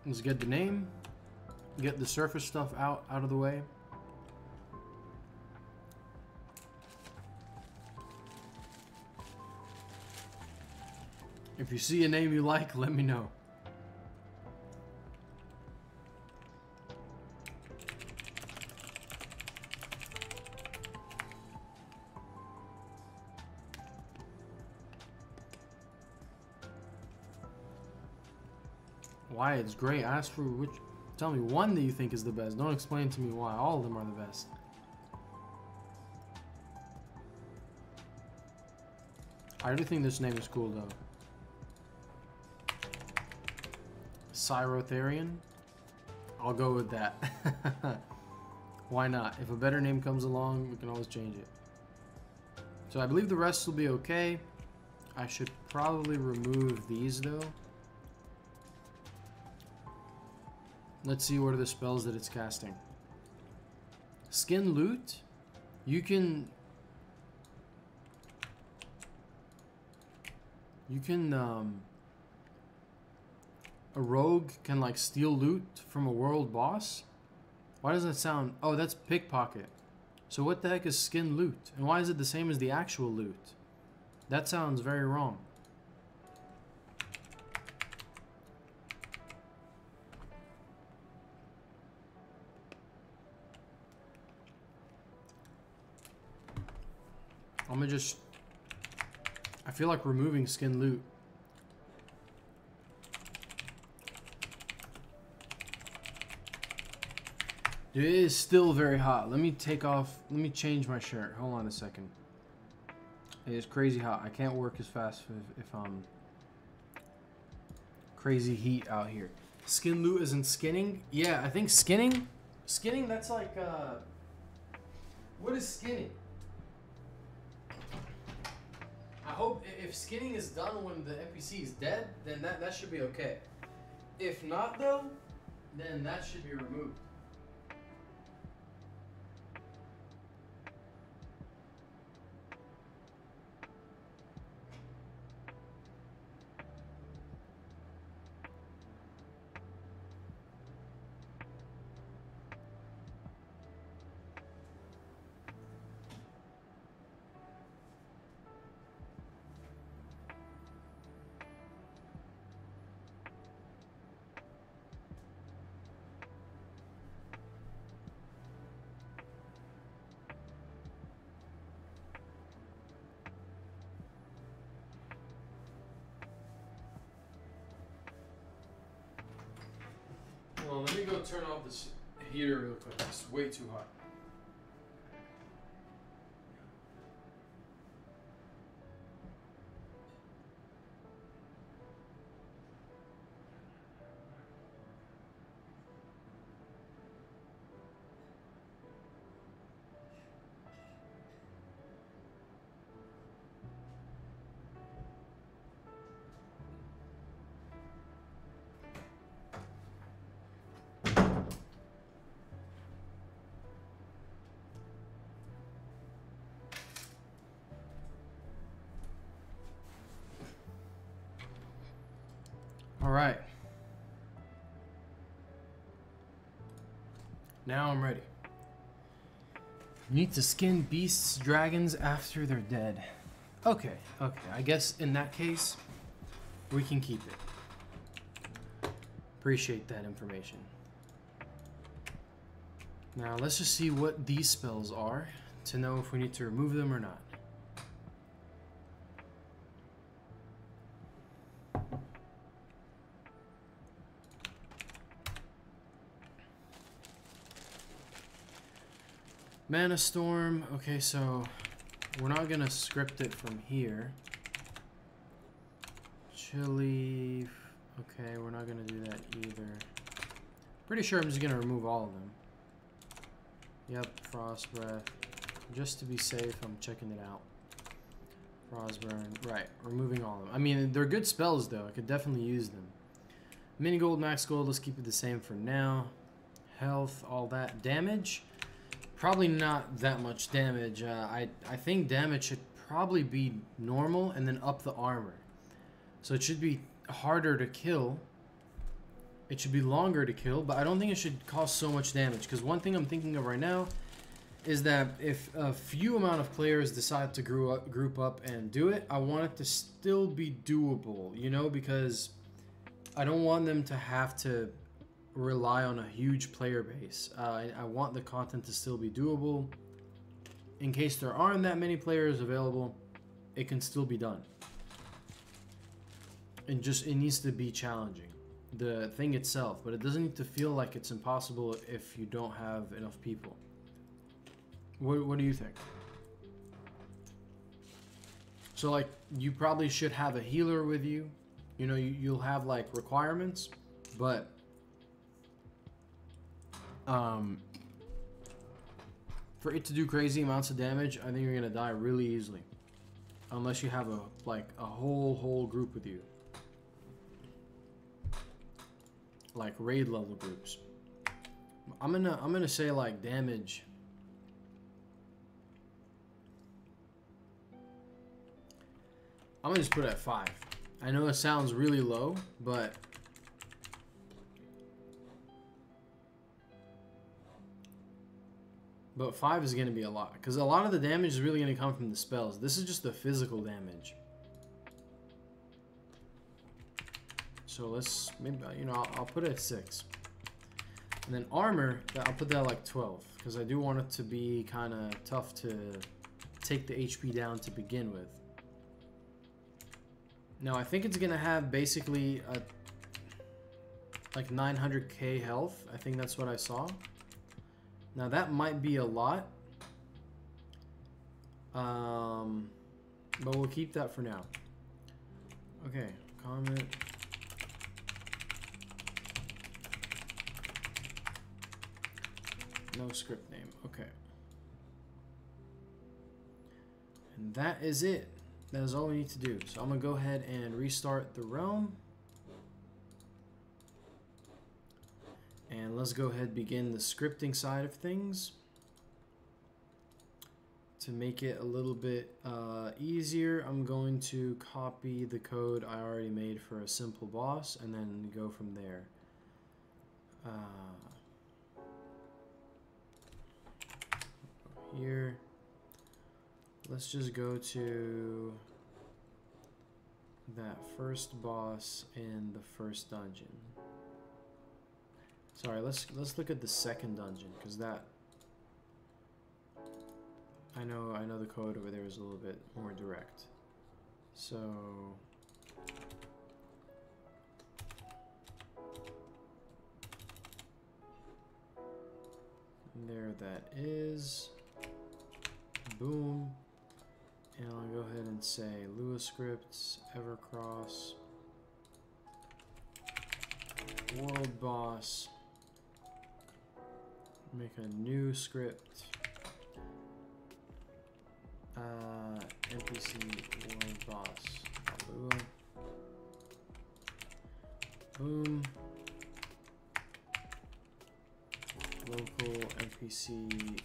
Let's get the name, get the surface stuff out of the way. If you see a name you like, let me know. Why it's great. Ask for which. Tell me one that you think is the best. Don't explain to me why. All of them are the best. I do think this name is cool though. Cyrotherian. I'll go with that. Why not? If a better name comes along, we can always change it. So I believe the rest will be okay. I should probably remove these though. Let's see what are the spells that it's casting. Skin loot. You can a rogue can like steal loot from a world boss. Why does that sound? Oh, that's pickpocket. So what the heck is skin loot? And why is it the same as the actual loot? That sounds very wrong. I'm gonna just... I feel like removing skin loot. It is still very hot. Let me take off... Let me change my shirt. Hold on a second. It is crazy hot. I can't work as fast if I'm... Crazy heat out here. Skin loot isn't skinning? Yeah, I think skinning... Skinning, that's like... What is skinning? I hope if skinning is done when the NPC is dead, then that should be okay. If not, though, then that should be removed. Well, let me go turn off this heater real quick. It's way too hot. All right. Now I'm ready. Need to skin beasts, dragons after they're dead. Okay, okay. I guess in that case, we can keep it. Appreciate that information. Now let's just see what these spells are to know if we need to remove them or not. Mana Storm. Okay, so we're not gonna script it from here. Chili. Okay, we're not gonna do that either. Pretty sure I'm just gonna remove all of them. Yep, Frost Breath. Just to be safe, I'm checking it out. Frostburn. Right, removing all of them. I mean, they're good spells though. I could definitely use them. Mini Gold, Max Gold. Let's keep it the same for now. Health, all that. Damage. Probably not that much damage. I think damage should probably be normal and then up the armor. So it should be harder to kill. It should be longer to kill, but I don't think it should cost so much damage. Because one thing I'm thinking of right now is that if a few amount of players decide to group up and do it, I want it to still be doable, you know, because I don't want them to have to rely on a huge player base. I want the content to still be doable. In case there aren't that many players available, it can still be done. And just, it needs to be challenging, the thing itself, but it doesn't need to feel like it's impossible if you don't have enough people. What do you think? So like, you probably should have a healer with you. You know, you'll have like requirements, but for it to do crazy amounts of damage, I think you're gonna die really easily, unless you have a whole group with you, like raid level groups. I'm gonna say like damage. I'm gonna just put it at 5. I know it sounds really low, but But 5 is going to be a lot, because a lot of the damage is really going to come from the spells. This is just the physical damage. So let's, maybe, you know, I'll put it at 6. And then armor, I'll put that at like 12, because I do want it to be kind of tough to take the HP down to begin with. Now I think it's gonna have basically a like 900k health. I think that's what I saw. Now that might be a lot, but we'll keep that for now. Okay, comment. No script name. Okay. And that is it. That is all we need to do. So I'm gonna go ahead and restart the realm. And let's go ahead and begin the scripting side of things. To make it a little bit easier, I'm going to copy the code I already made for a simple boss and then go from there. Here, let's just go to that first boss in the first dungeon. Sorry, let's look at the second dungeon, because that I know the code over there is a little bit more direct. So there that is. Boom. And I'll go ahead and say Lua scripts, Evercross, World Boss, make a new script, NPC World Boss, Lua, boom, local NPC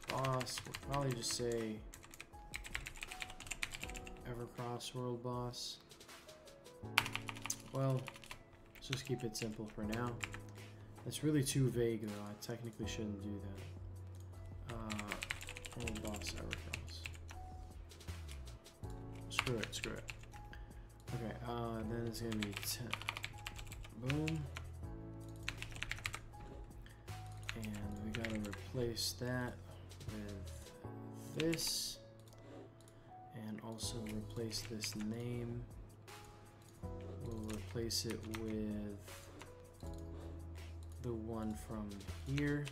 boss, we'll probably just say Evercross World Boss. Well, let's just keep it simple for now. It's really too vague though, I technically shouldn't do that. World Boss Evercross. Screw it, screw it. Okay, then it's gonna be 10. Boom. And we gotta replace that with this, and also replace this name. We'll replace it with the one from here.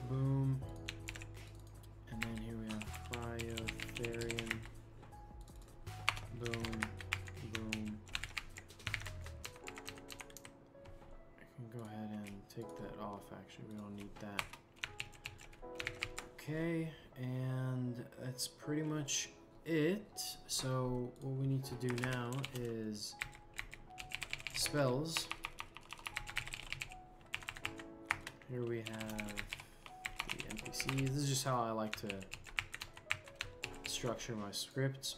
Boom. And then here we have Cryotherian. Boom. Boom. I can go ahead and take that off, actually, we don't need that. Okay, and that's pretty much it. So what we need to do now is spells. Here we have the NPCs. This is just how I like to structure my scripts.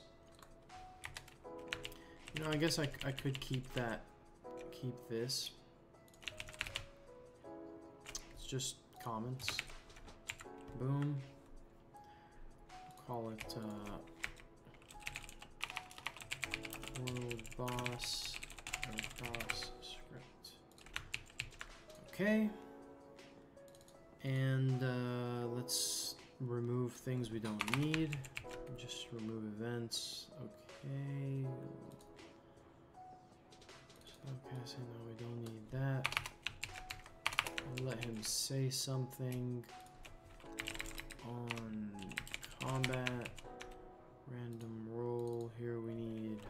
You know, I guess I could keep this. It's just comments. Boom. Call it World Boss script. Okay. And let's remove things we don't need. Just remove events. Okay. Okay, so no, we don't need that. I'll let him say something on combat. Random roll. Here we need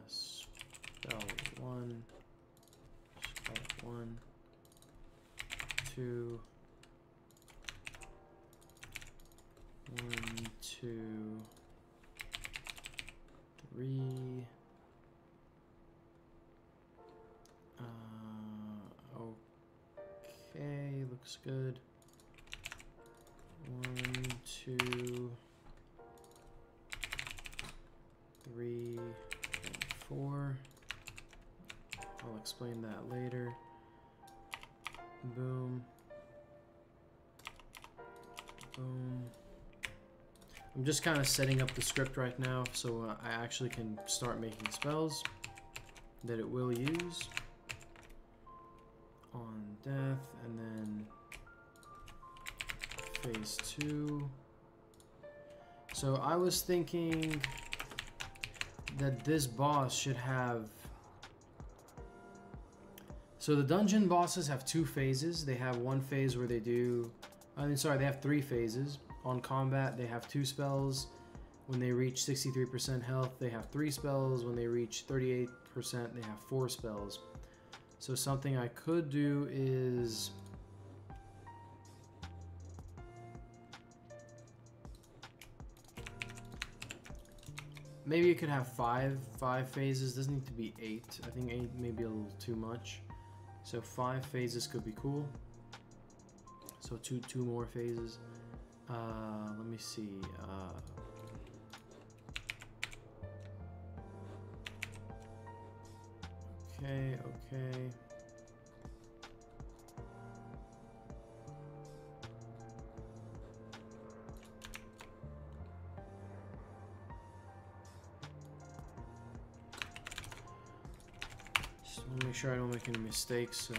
spell 1, spell 1, 2, 1, 2, 3. Okay, looks good. 1, 2, 3, and 4. I'll explain that later. Boom. Boom. I'm just kind of setting up the script right now so I actually can start making spells that it will use on death, and then phase 2. So I was thinking that this boss should have... So the dungeon bosses have 2 phases. They have one phase where they do... they have 3 phases. On combat, they have 2 spells. When they reach 63% health, they have 3 spells. When they reach 38%, they have 4 spells. So something I could do is... maybe it could have 5 phases. Doesn't need to be 8. I think 8 may be a little too much. So 5 phases could be cool. So two more phases. Let me see. Okay. Just want to make sure I don't make any mistakes, so...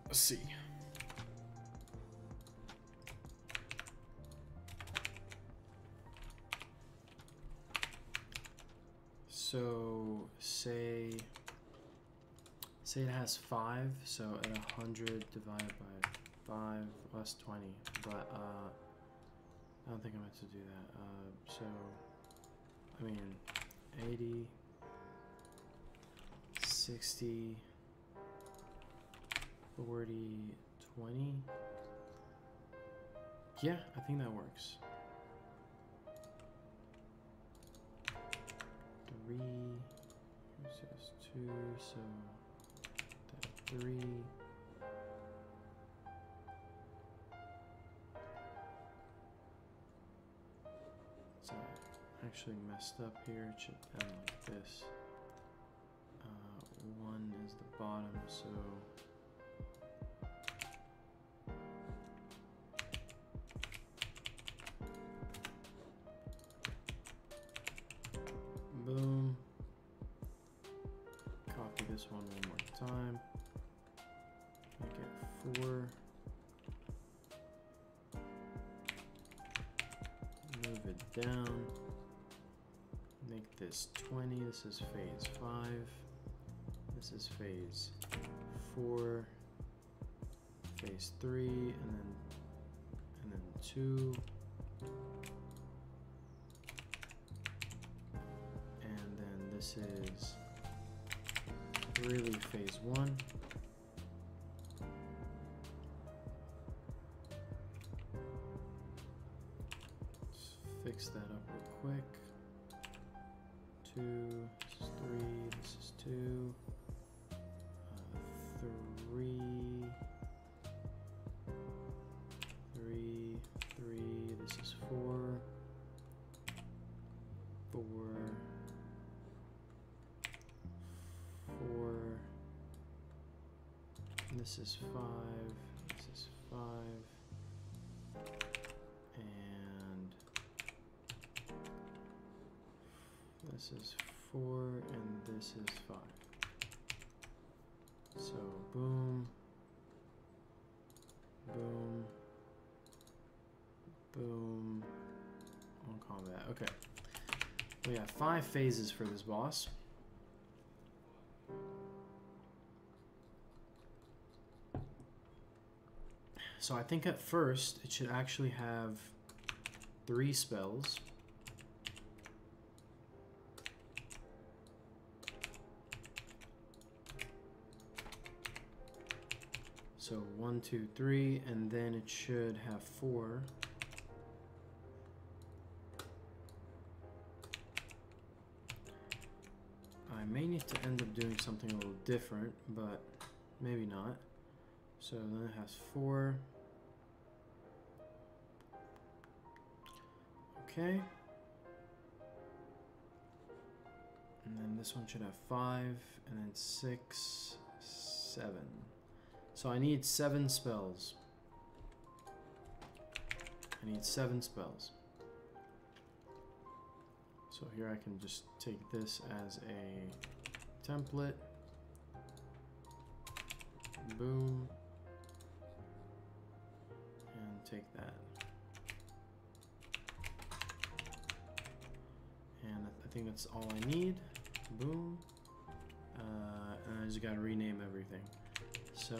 Let's see. So say it has 5, so at 100 divided by 5 plus 20, but I don't think I'm meant to do that. So I mean 80, 60, 40, 20. Yeah, I think that works. 3, this is 2, so that 3. So I actually messed up here. It should end like this. 1 is the bottom, so boom. Copy this one more time. Make it 4. Move it down. Make this 20. This is phase 5. This is phase 4. Phase 3, and then 2. This is really phase 1. Let's fix that up real quick. 2, this is 3, this is 2, 3, this is 5, this is 5, and this is 4, and this is 5. So boom, boom, boom, on combat. Okay, we have 5 phases for this boss. So I think at first it should actually have 3 spells. So 1, 2, 3, and then it should have 4. I may need to end up doing something a little different, but maybe not. So then it has 4. Okay. And then this one should have 5, and then 6, 7. So I need 7 spells. I need 7 spells. So here I can just take this as a template. Boom. And take that. And I think that's all I need. Boom. And I just gotta rename everything. So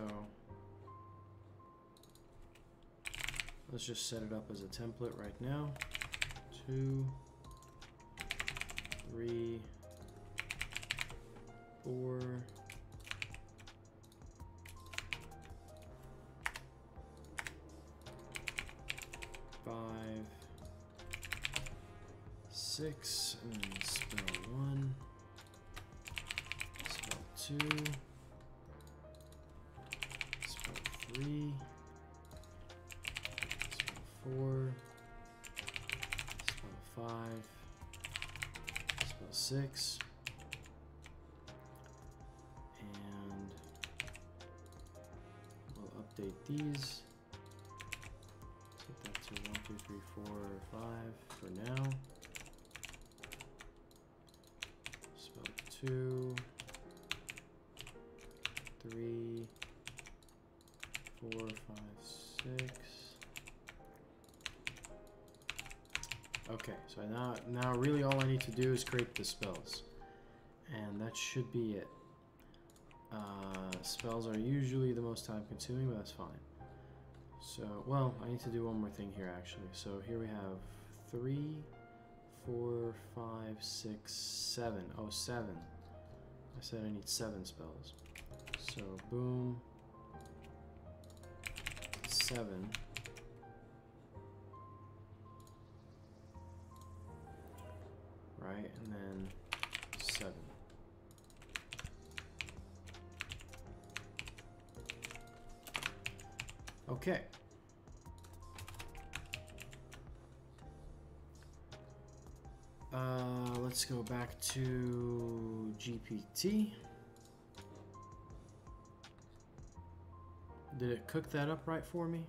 let's just set it up as a template right now. 2, 3, 4, 5, 6, and then spell 1, spell 2, spell 3, spell 4, spell 5, spell 6, and we'll update these. Set that to 1, 2, 3, 4, 5 for now. Spell 2, 3, 4, 5, 6. Okay, so now really all I need to do is create the spells, and that should be it. Spells are usually the most time consuming, but that's fine. So, well, I need to do one more thing here actually. So here we have 3, 4, 5, 6, 7. Oh, 7. I said I need 7 spells. So boom, 7. Right, and then 7. Okay. Let's go back to GPT. Did it cook that up right for me?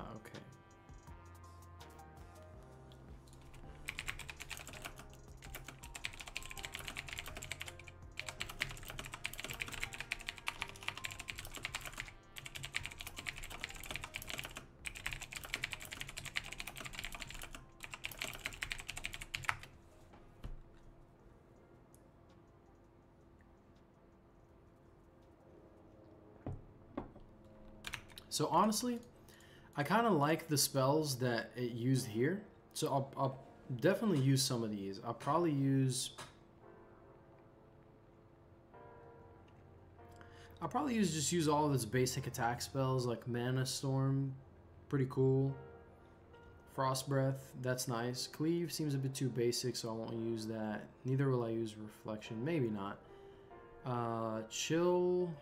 Okay. So honestly, I kind of like the spells that it used here. So I'll definitely use some of these. I'll probably just use all of its basic attack spells like Mana Storm, pretty cool. Frost Breath, that's nice. Cleave seems a bit too basic, so I won't use that. Neither will I use Reflection, maybe not. Chill,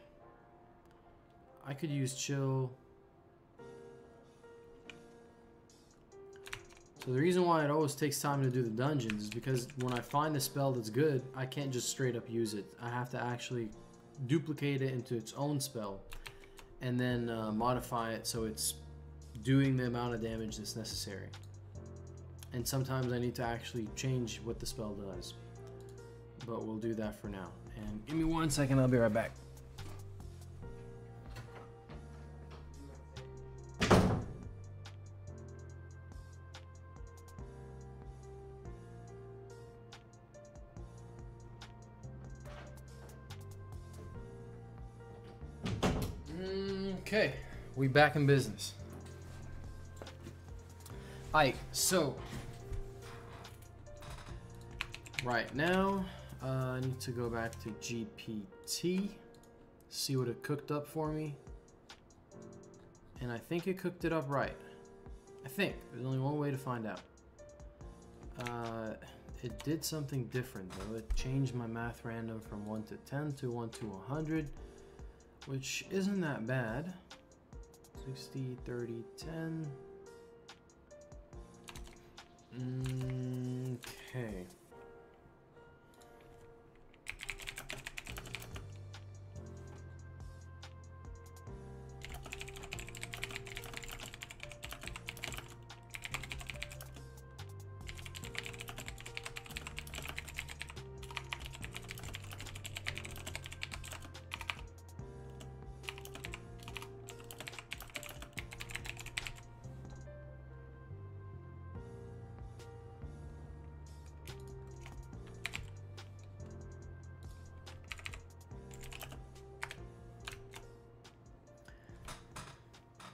I could use Chill. So the reason why it always takes time to do the dungeons is because when I find a spell that's good, I can't just straight up use it. I have to actually duplicate it into its own spell and then modify it so it's doing the amount of damage that's necessary. And sometimes I need to actually change what the spell does. But we'll do that for now. And give me 1 second, I'll be right back. Okay, we back in business. Alright, so right now I need to go back to GPT, see what it cooked up for me, and I think it cooked it up right. I think there's only one way to find out. It did something different though. It changed my math random from 1 to 10 to 1 to 100, which isn't that bad. 60, 30, 10. Okay.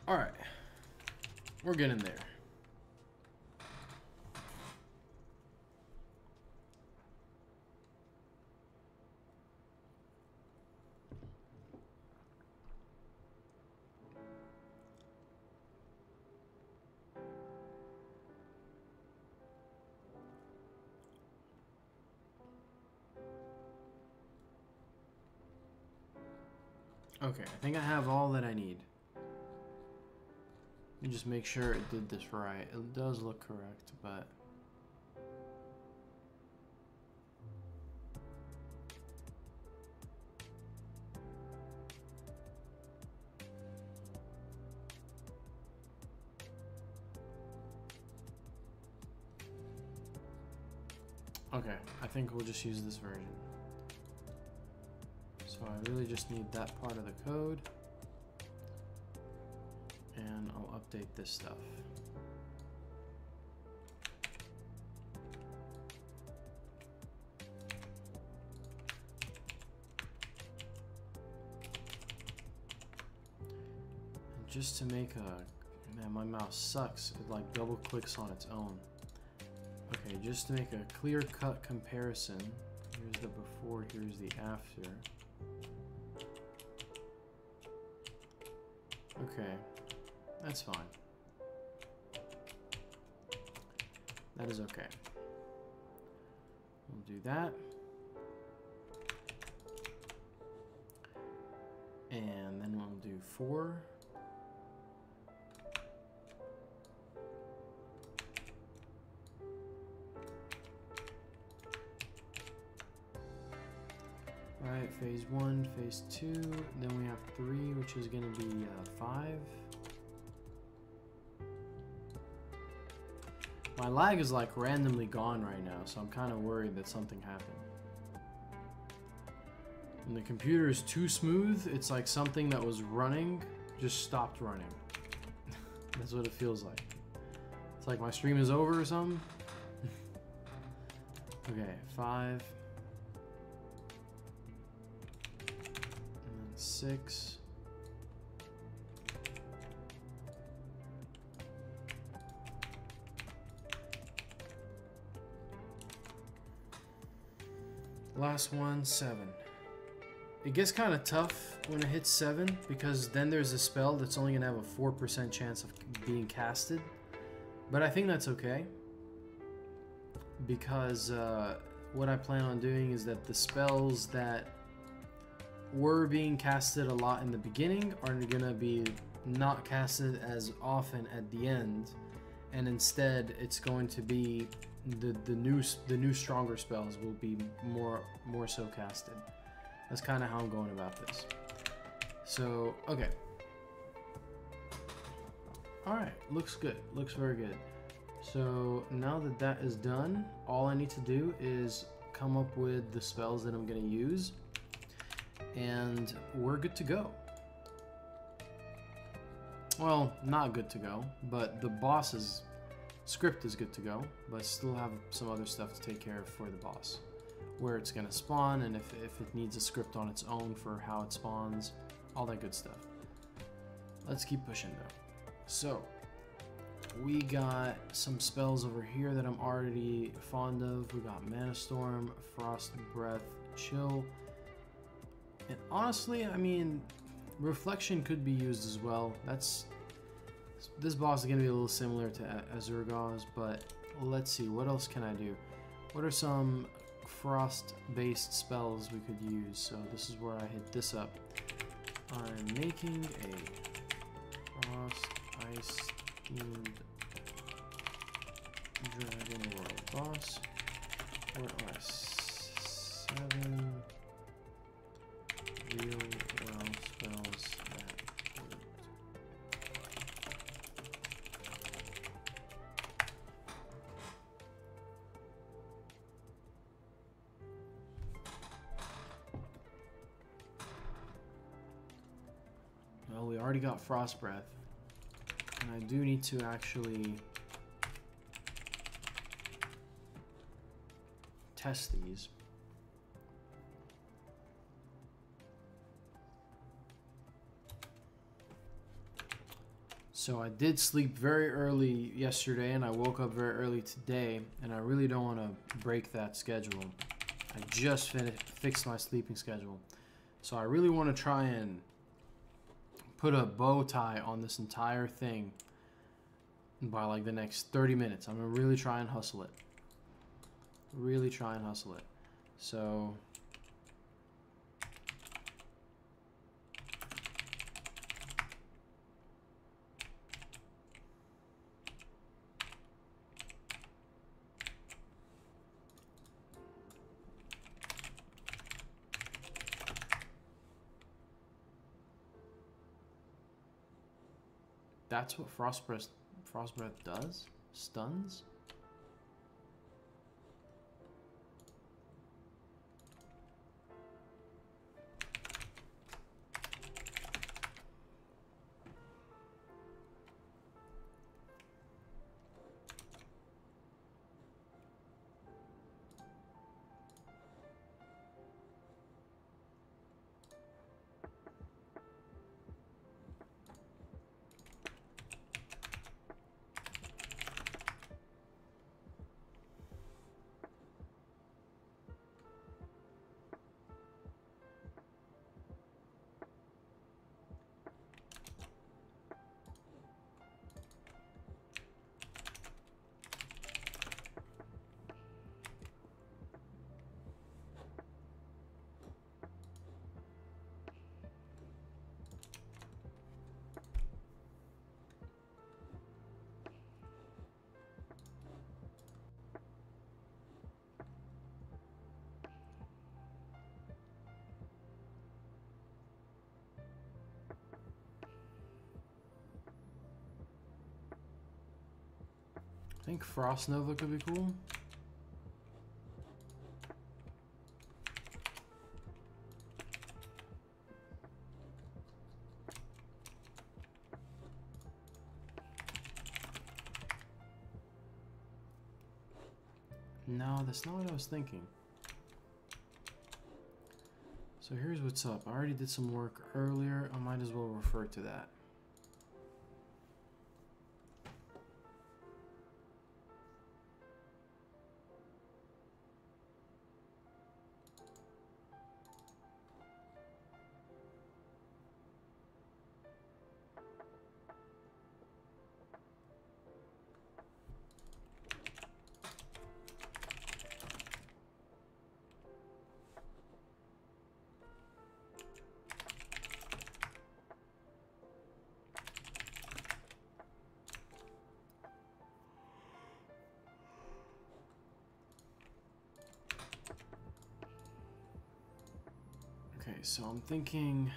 All right, we're getting there. Okay, I think I have all that I need. Let me just make sure it did this right. It does look correct, but... Okay, I think we'll just use this version. So I really just need that part of the code. And I'll update this stuff. And just to make a... Man, my mouse sucks. It like double clicks on its own. Okay, just to make a clear-cut comparison. Here's the before, here's the after. Okay. That's fine. That is okay. We'll do that. And then we'll do 4. Right, phase 1, phase 2, then we have 3, which is going to be 5. My lag is like randomly gone right now, so I'm kind of worried that something happened. When the computer is too smooth, it's like something that was running just stopped running. That's what it feels like. It's like my stream is over or something. Okay, 5. And then 6. Last one, 7. It gets kind of tough when it hits 7 because then there's a spell that's only going to have a 4% chance of being casted. But I think that's okay because what I plan on doing is that the spells that were being casted a lot in the beginning are going to be not casted as often at the end, and instead it's going to be the new stronger spells will be more so casted. That's kind of how I'm going about this. So okay, all right, looks good, looks very good. So now that that is done, all I need to do is come up with the spells that I'm going to use, and we're good to go. Well, not good to go, but the boss's script is good to go, but still have some other stuff to take care of for the boss. Where it's going to spawn, and if it needs a script on its own for how it spawns, all that good stuff. Let's keep pushing though. So, we got some spells over here that I'm already fond of. We got Mana Storm, Frost Breath, Chill. And honestly, I mean, Reflection could be used as well. This boss is going to be a little similar to Azurgaz, but let's see, what else can I do? What are some frost-based spells we could use? So this is where I hit this up. I'm making a Frost Ice themed Dragon World boss. What are 7 real world spells that worked? Well, we already got Frost Breath, and I do need to actually test these. So I did sleep very early yesterday, and I woke up very early today, and I really don't want to break that schedule. I just fixed my sleeping schedule. So I really want to try and put a bow tie on this entire thing by like the next 30 minutes. I'm going to really try and hustle it. Really try and hustle it. So that's what Frost Breath does? Stuns? I think Frost Nova could be cool. No, that's not what I was thinking. So here's what's up. I already did some work earlier. I might as well refer to that. so I'm thinking.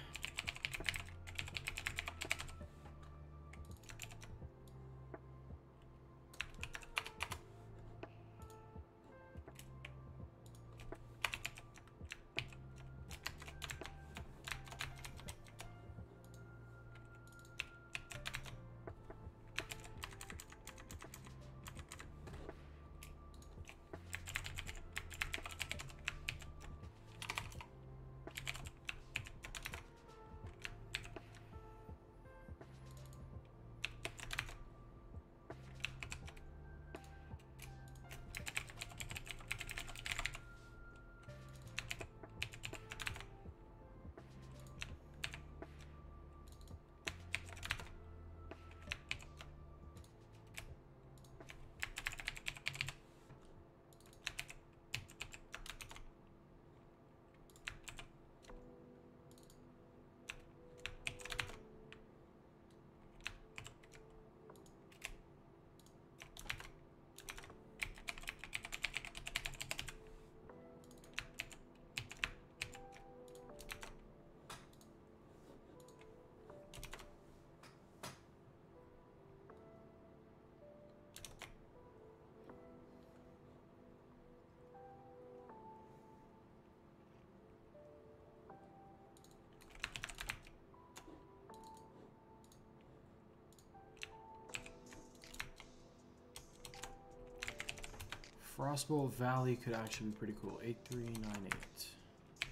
Frostbolt Valley could actually be pretty cool. 8398.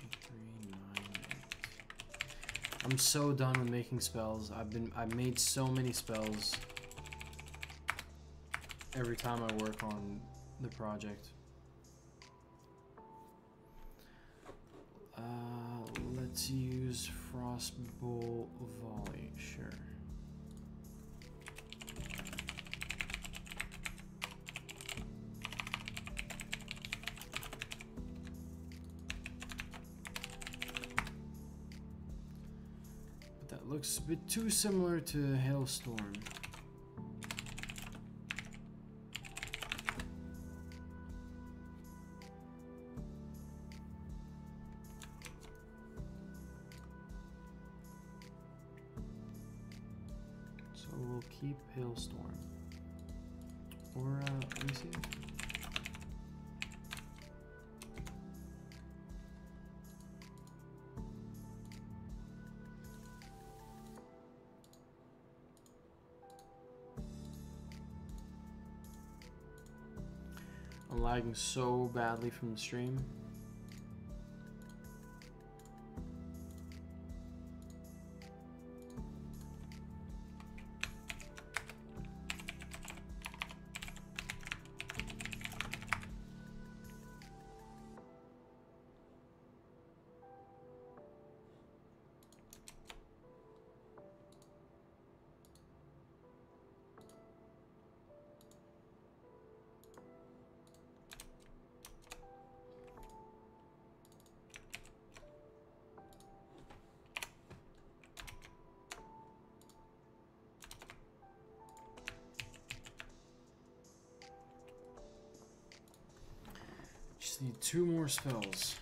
8398. I'm so done with making spells. I've made so many spells every time I work on the project. Let's use Frostbolt Volley, sure. Looks a bit too similar to Hailstorm. So we'll keep Hailstorm. Or, let me see. I'm lagging so badly from the stream. Just need 2 more spells.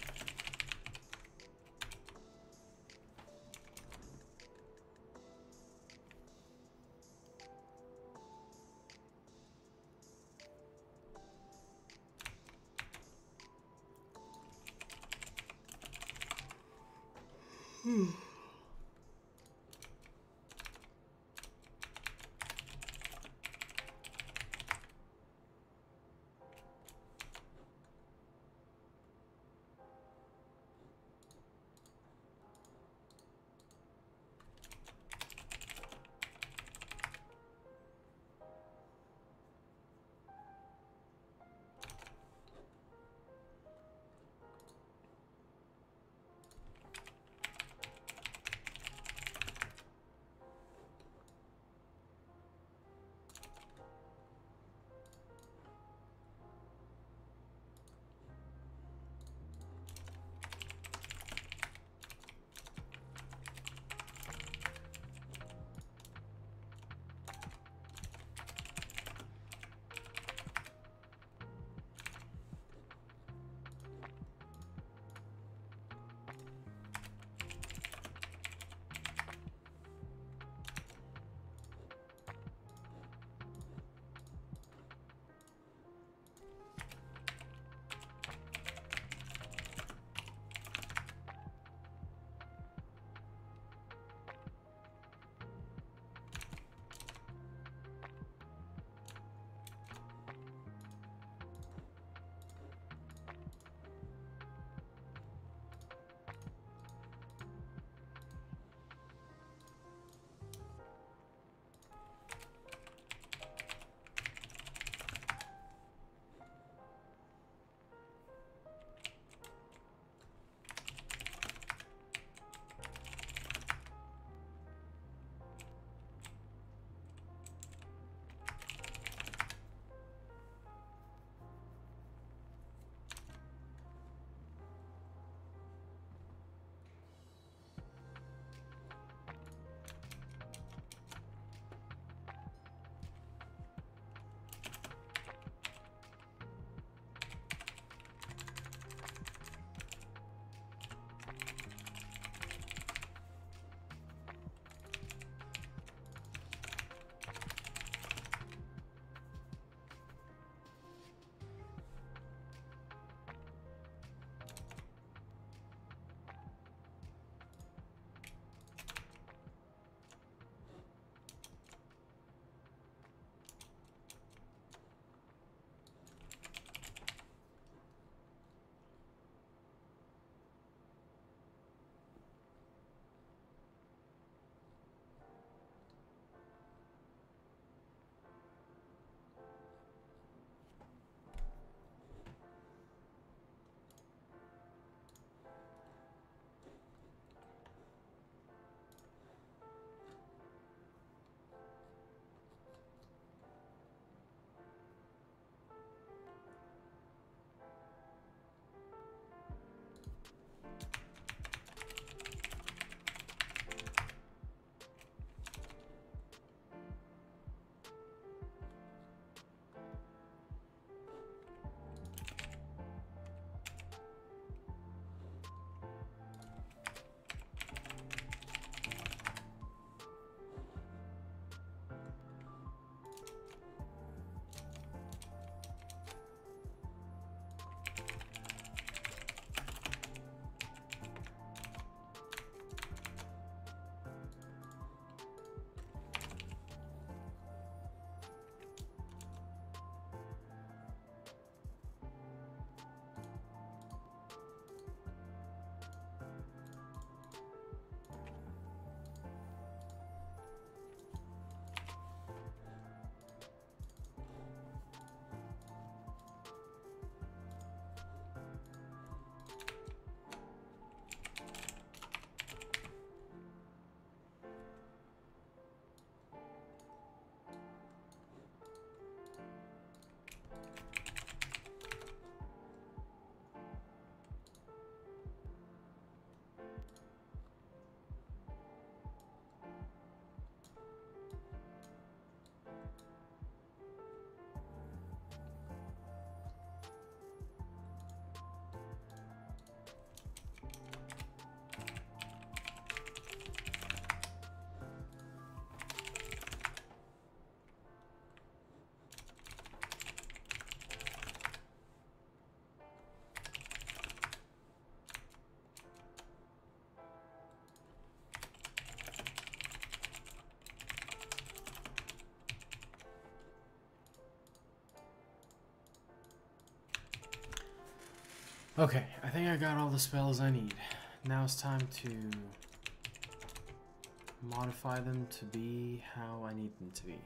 Okay, I think I got all the spells I need. Now it's time to modify them to be how I need them to be.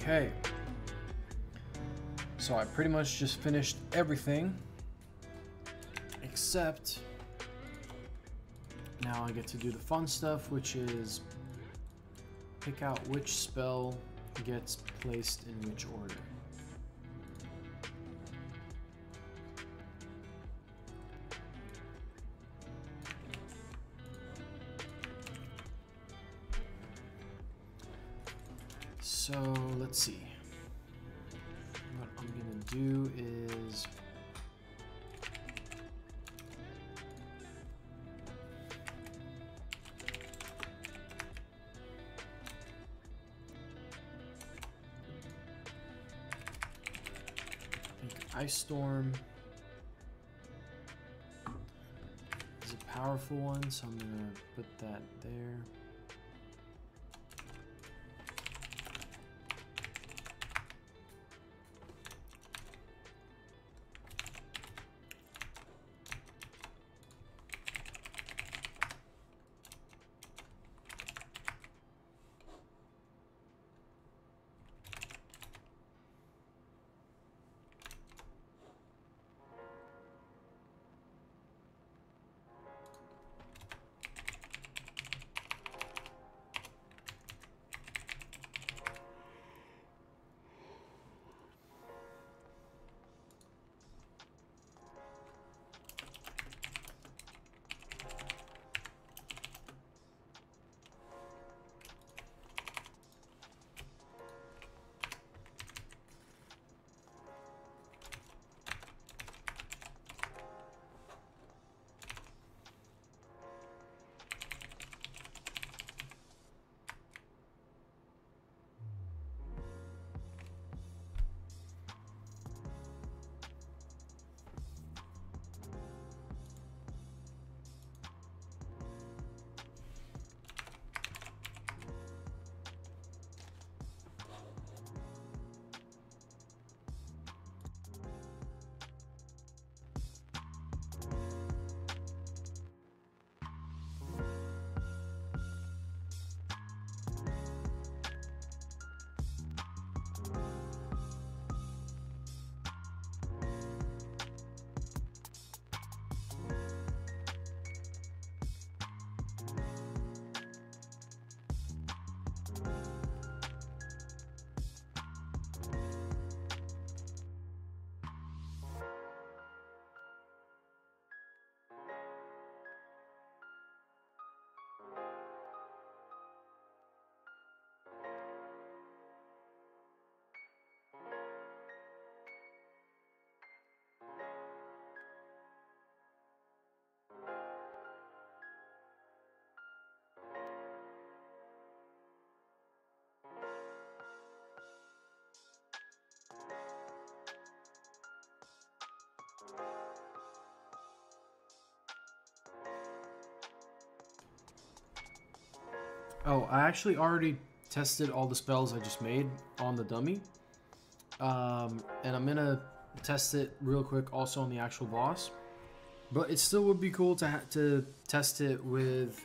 Okay. So I pretty much just finished everything. Except now I get to do the fun stuff, which is pick out which spell gets placed in which order. So let's see. What I'm gonna do is Ice Storm is a powerful one, so I'm gonna put that there. Oh, I actually already tested all the spells I just made on the dummy. And I'm gonna test it real quick also on the actual boss. But it still would be cool to test it with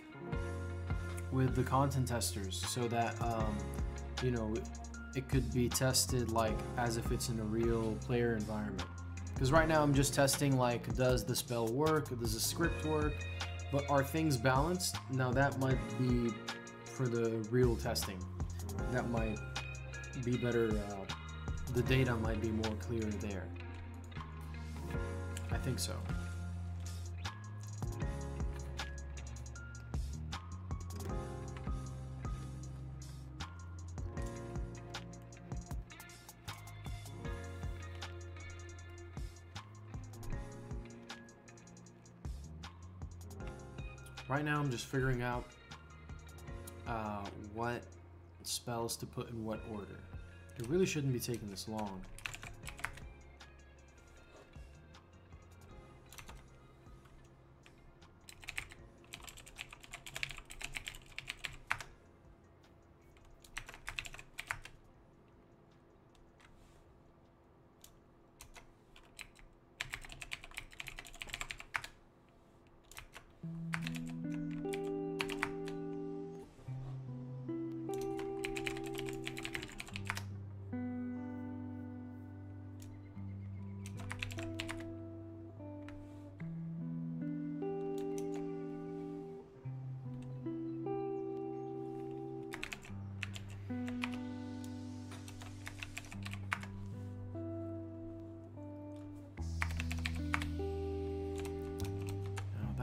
the content testers, so that you know, it could be tested like as if it's in a real player environment. Because right now I'm just testing like, does the spell work? Does the script work? But are things balanced? Now that might be for the real testing. That might be better. The data might be more clear there. I think so. Right now I'm just figuring out what spells to put in what order. It really shouldn't be taking this long.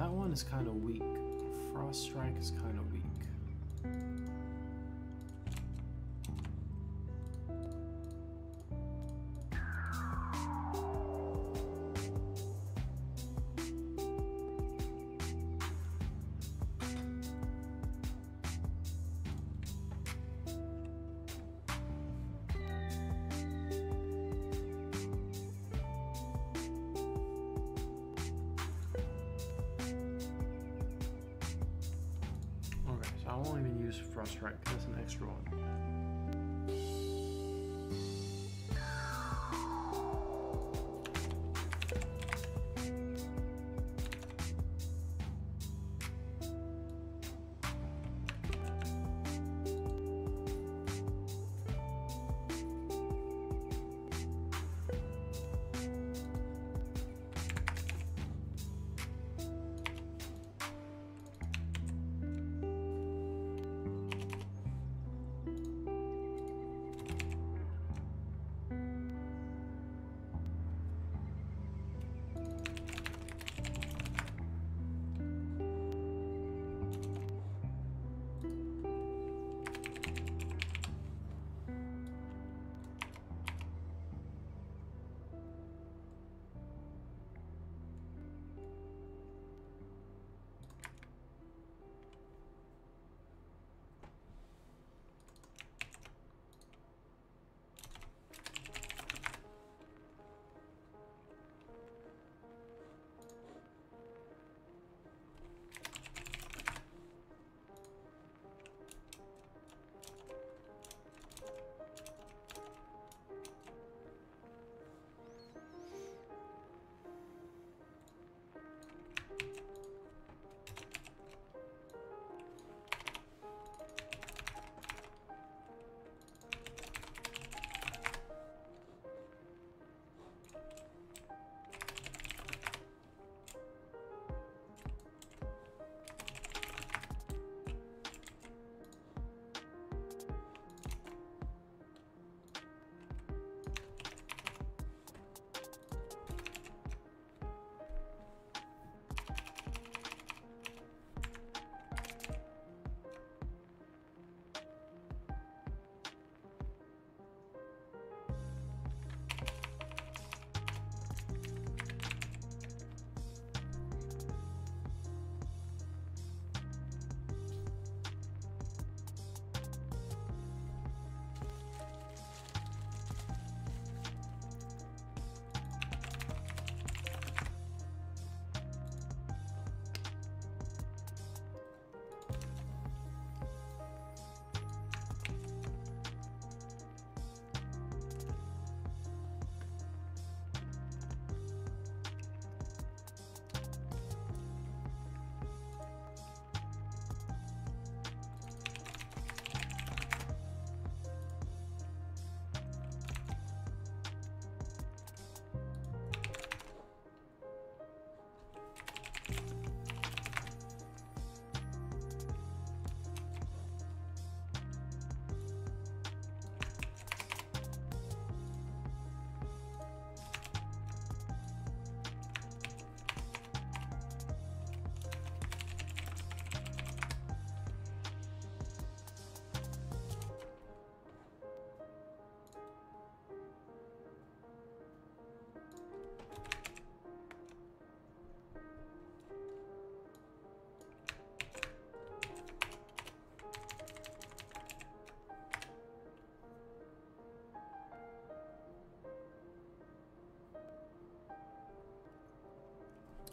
that one is kind of weak. Frost Strike is kind of weak. I won't even use Frost Strike because that's an extra one.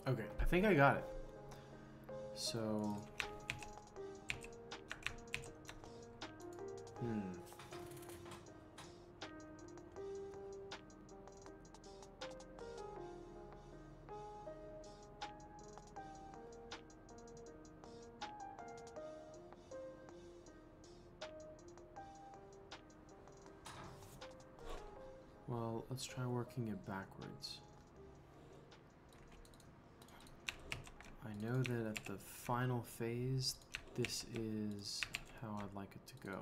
Okay, I think I got it. So... Well, let's try working it backwards. I know that at the final phase, this is how I'd like it to go.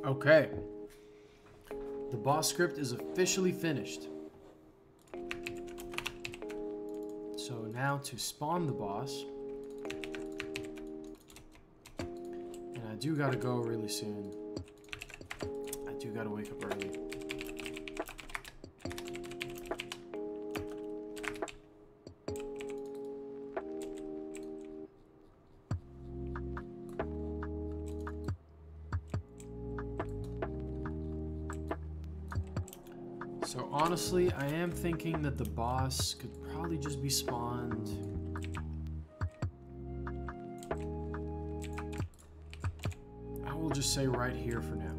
Okay. The boss script is officially finished. So now to spawn the boss. And I do gotta go really soon. I do gotta wake up early. So honestly, I am thinking that the boss could probably just be spawned. I will just say right here for now.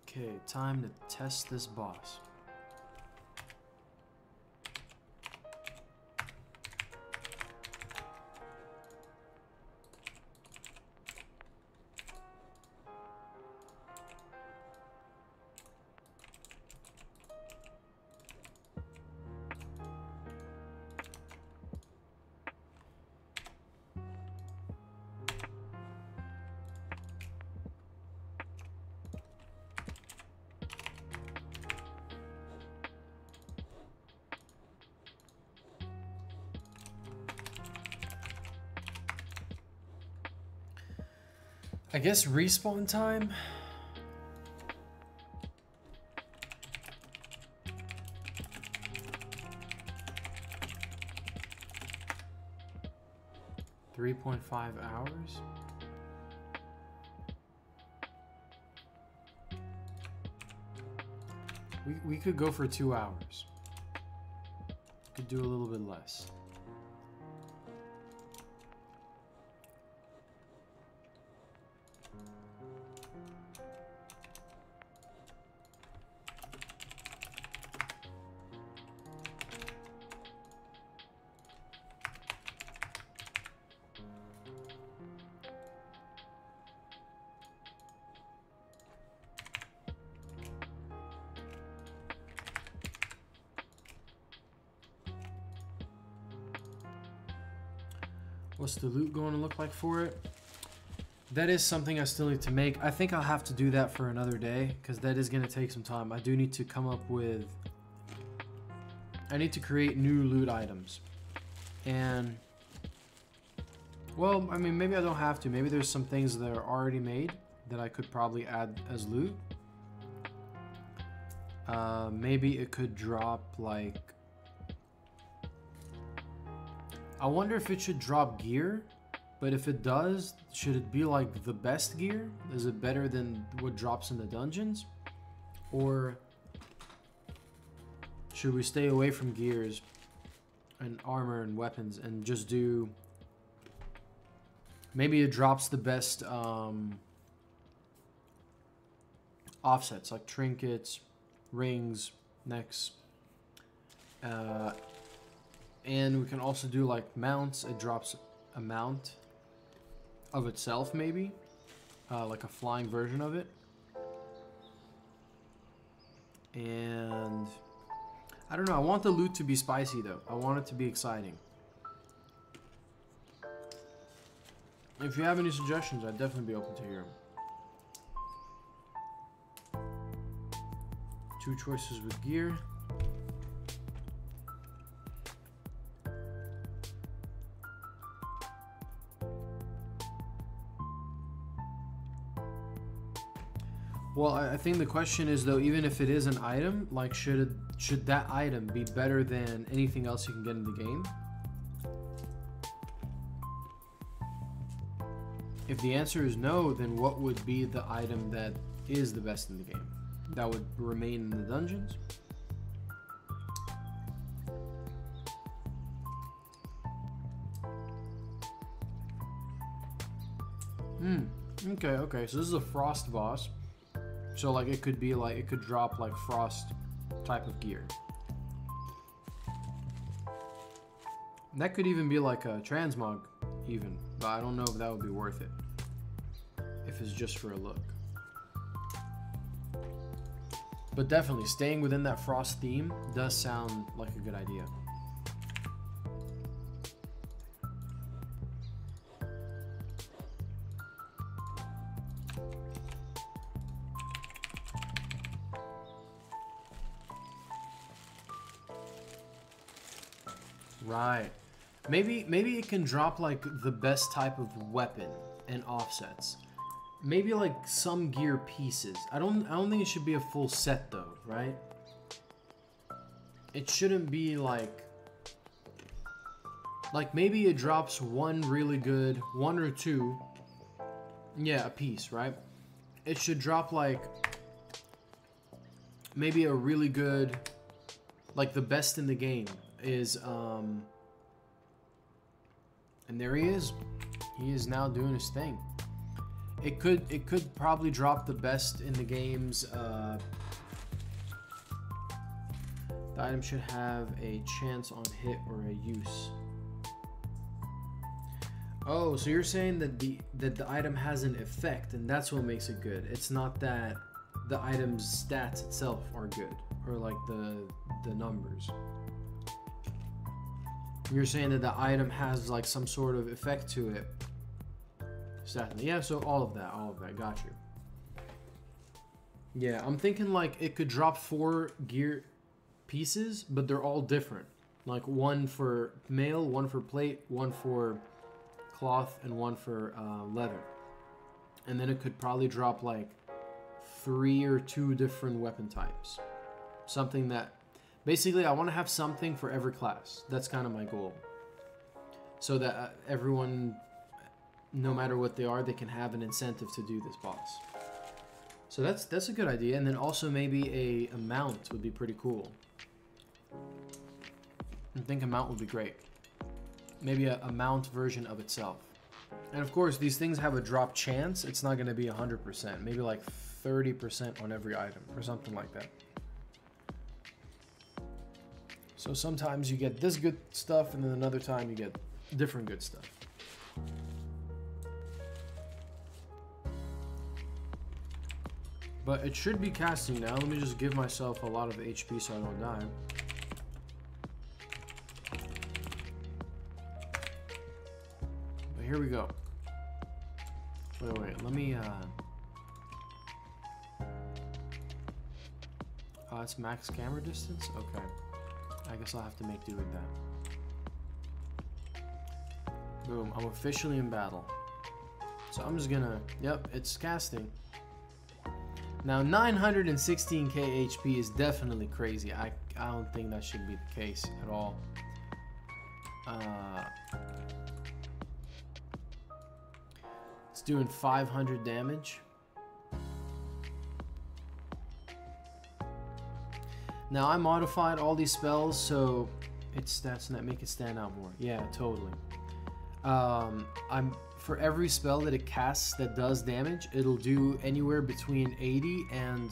Okay, time to test this boss. I guess respawn time? .5 hours? We could go for 2 hours. Could do a little bit less. What's the loot going to look like for it? That is something I still need to make. I think I'll have to do that for another day because that is going to take some time. I do need to come up with... I need to create new loot items. And... well, I mean, maybe I don't have to. Maybe there's some things that are already made that I could probably add as loot. Maybe it could drop like... I wonder if it should drop gear, but if it does, should it be like the best gear? Is it better than what drops in the dungeons? Or should we stay away from gears and armor and weapons and just do... maybe it drops the best offsets, like trinkets, rings, necks, and we can also do like mounts. It drops a mount of itself maybe. like a flying version of it. And I don't know, I want the loot to be spicy though. I want it to be exciting. If you have any suggestions, I'd definitely be open to hear them. 2 choices with gear. Well, I think the question is though, even if it is an item, like should that item be better than anything else you can get in the game? If the answer is no, then what would be the item that is the best in the game? That would remain in the dungeons? Okay, so this is a frost boss. So like it could be like, it could drop like frost type of gear. That could even be like a transmog even, but I don't know if that would be worth it. If it's just for a look. But definitely staying within that frost theme does sound like a good idea. Right. Maybe it can drop like the best type of weapon and offsets. Maybe like some gear pieces. I don't think it should be a full set though, right? It shouldn't be like maybe it drops one really good, 1 or 2, yeah, a piece, right? It should drop like maybe a really good, like the best in the game is and there he is. He is now doing his thing. It could probably drop the best in the game's the item should have a chance on hit or a use. Oh, so you're saying that the item has an effect and that's what makes it good. It's not that the item's stats itself are good or like the numbers. You're saying that the item has like some sort of effect to it. Yeah, so all of that, got you. Yeah, I'm thinking like it could drop 4 gear pieces, but they're all different. Like 1 for mail, 1 for plate, 1 for cloth, and 1 for leather. And then it could probably drop like 3 or 2 different weapon types. Something that, basically I want to have something for every class. That's kind of my goal. So that everyone, no matter what they are, they can have an incentive to do this boss. So that's a good idea. And then also maybe a mount would be pretty cool. I think a mount would be great. Maybe a mount version of itself. And of course, these things have a drop chance. It's not going to be 100%. Maybe like 30% on every item or something like that. So sometimes you get this good stuff and then another time you get different good stuff. But it should be casting now. Let me just give myself a lot of HP so I don't die. But here we go. Wait, let me oh, it's max camera distance? Okay. I guess I'll have to make do with that. Boom, I'm officially in battle. So I'm just gonna, yep, it's casting. Now 916k HP is definitely crazy. I don't think that should be the case at all. It's doing 500 damage. Now I modified all these spells so its stats and that make it stand out more. Yeah, totally. For every spell that it casts that does damage, it'll do anywhere between 80 and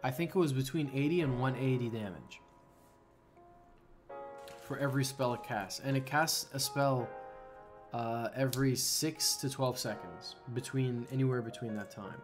I think it was between 80 and 180 damage for every spell it casts. And it casts a spell every 6 to 12 seconds, anywhere between that time.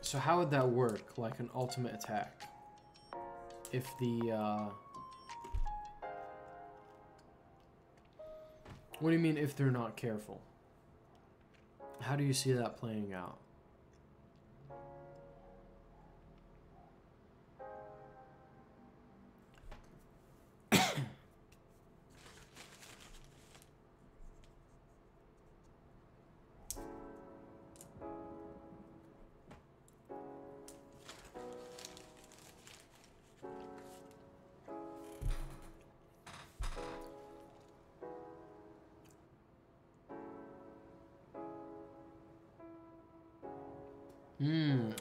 So how would that work, like an ultimate attack? If the, what do you mean if they're not careful? How do you see that playing out?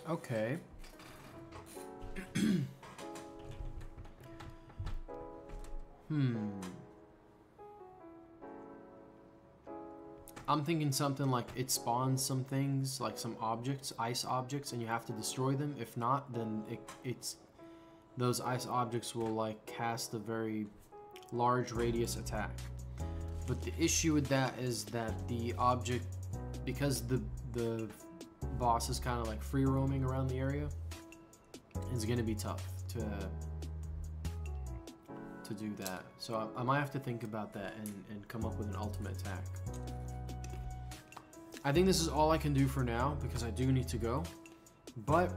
Okay. I'm thinking something like it spawns some things, like some objects, ice objects, and you have to destroy them. If not, then those ice objects will like cast a very large radius attack. But the issue with that is that the object, because the boss is kind of like free roaming around the area, it's gonna be tough to do that. So I might have to think about that and come up with an ultimate attack. I think this is all I can do for now because I do need to go, but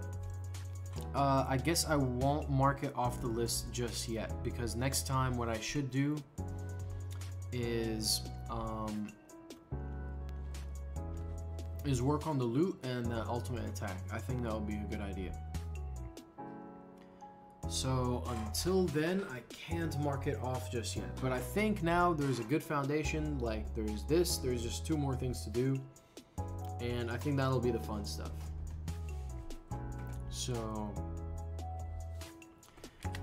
I guess I won't mark it off the list just yet, because next time what I should do is work on the loot and the ultimate attack. I think that would be a good idea. So until then, I can't mark it off just yet. But I think now there's a good foundation. Like there's just 2 more things to do. And I think that'll be the fun stuff. So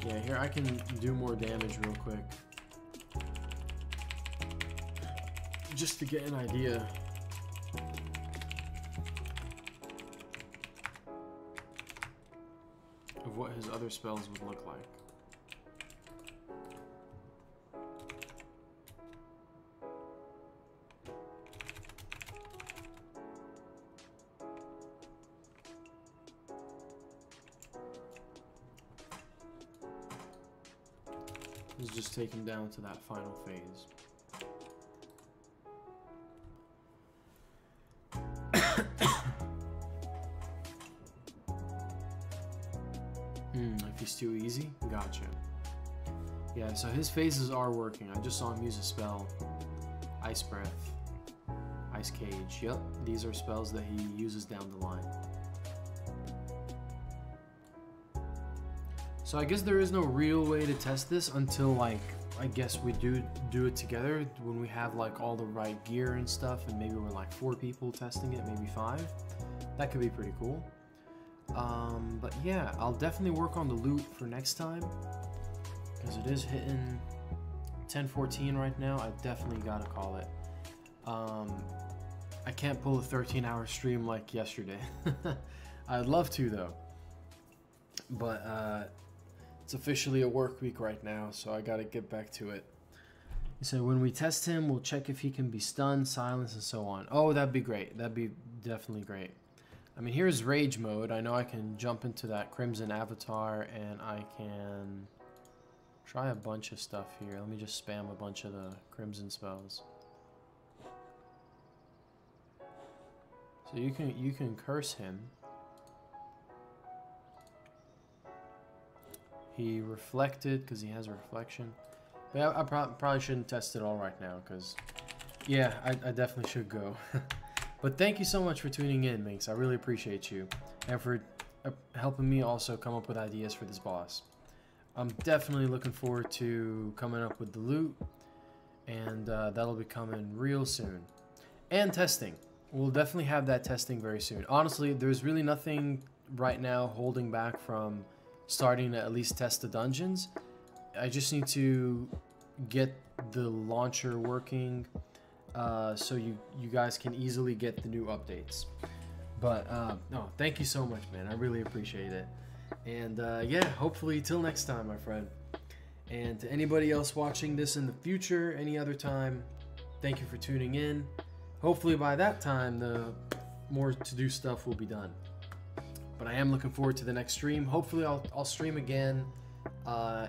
yeah, here I can do more damage real quick. Just to get an idea. Of what his other spells would look like. Let's just take him down to that final phase. If he's too easy, gotcha. Yeah, so his phases are working. I just saw him use a spell. Ice Breath. Ice Cage. Yep, these are spells that he uses down the line. So I guess there is no real way to test this until, like, I guess we do it together when we have like all the right gear and stuff, and maybe we're like 4 people testing it, maybe 5. That could be pretty cool. But yeah, I'll definitely work on the loot for next time, because it is hitting 10:14 right now. I definitely gotta call it. I can't pull a 13-hour stream like yesterday. I'd love to though, but it's officially a work week right now, so I gotta get back to it. So when we test him, we'll check if he can be stunned, silenced, and so on. Oh, that'd be great. That'd be definitely great. I mean, here's Rage mode. I know I can jump into that Crimson Avatar, and I can try a bunch of stuff here. Let me just spam a bunch of the Crimson spells. So you can curse him. He reflected because he has a reflection. But I probably shouldn't test it all right now because, yeah, I definitely should go. But thank you so much for tuning in, Minx. I really appreciate you. And for helping me also come up with ideas for this boss. I'm definitely looking forward to coming up with the loot. And that'll be coming real soon. And testing. we'll definitely have that testing very soon. Honestly, there's really nothing right now holding back from starting to at least test the dungeons. I just need to get the launcher working so you guys can easily get the new updates. But no, thank you so much, man. I really appreciate it. And yeah, hopefully till next time, my friend. And to anybody else watching this in the future, any other time, thank you for tuning in. Hopefully by that time, the more to-do stuff will be done. But I am looking forward to the next stream. Hopefully I'll stream again.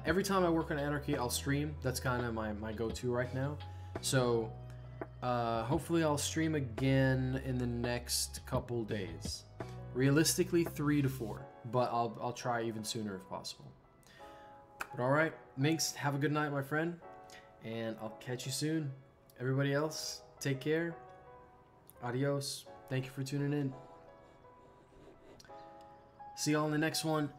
Every time I work on Anarchy, I'll stream. That's kind of my go-to right now. So hopefully I'll stream again in the next couple days. Realistically, 3 to 4. But I'll try even sooner if possible. But alright, Minx, have a good night, my friend. And I'll catch you soon. Everybody else, take care. Adios. Thank you for tuning in. See y'all in the next one.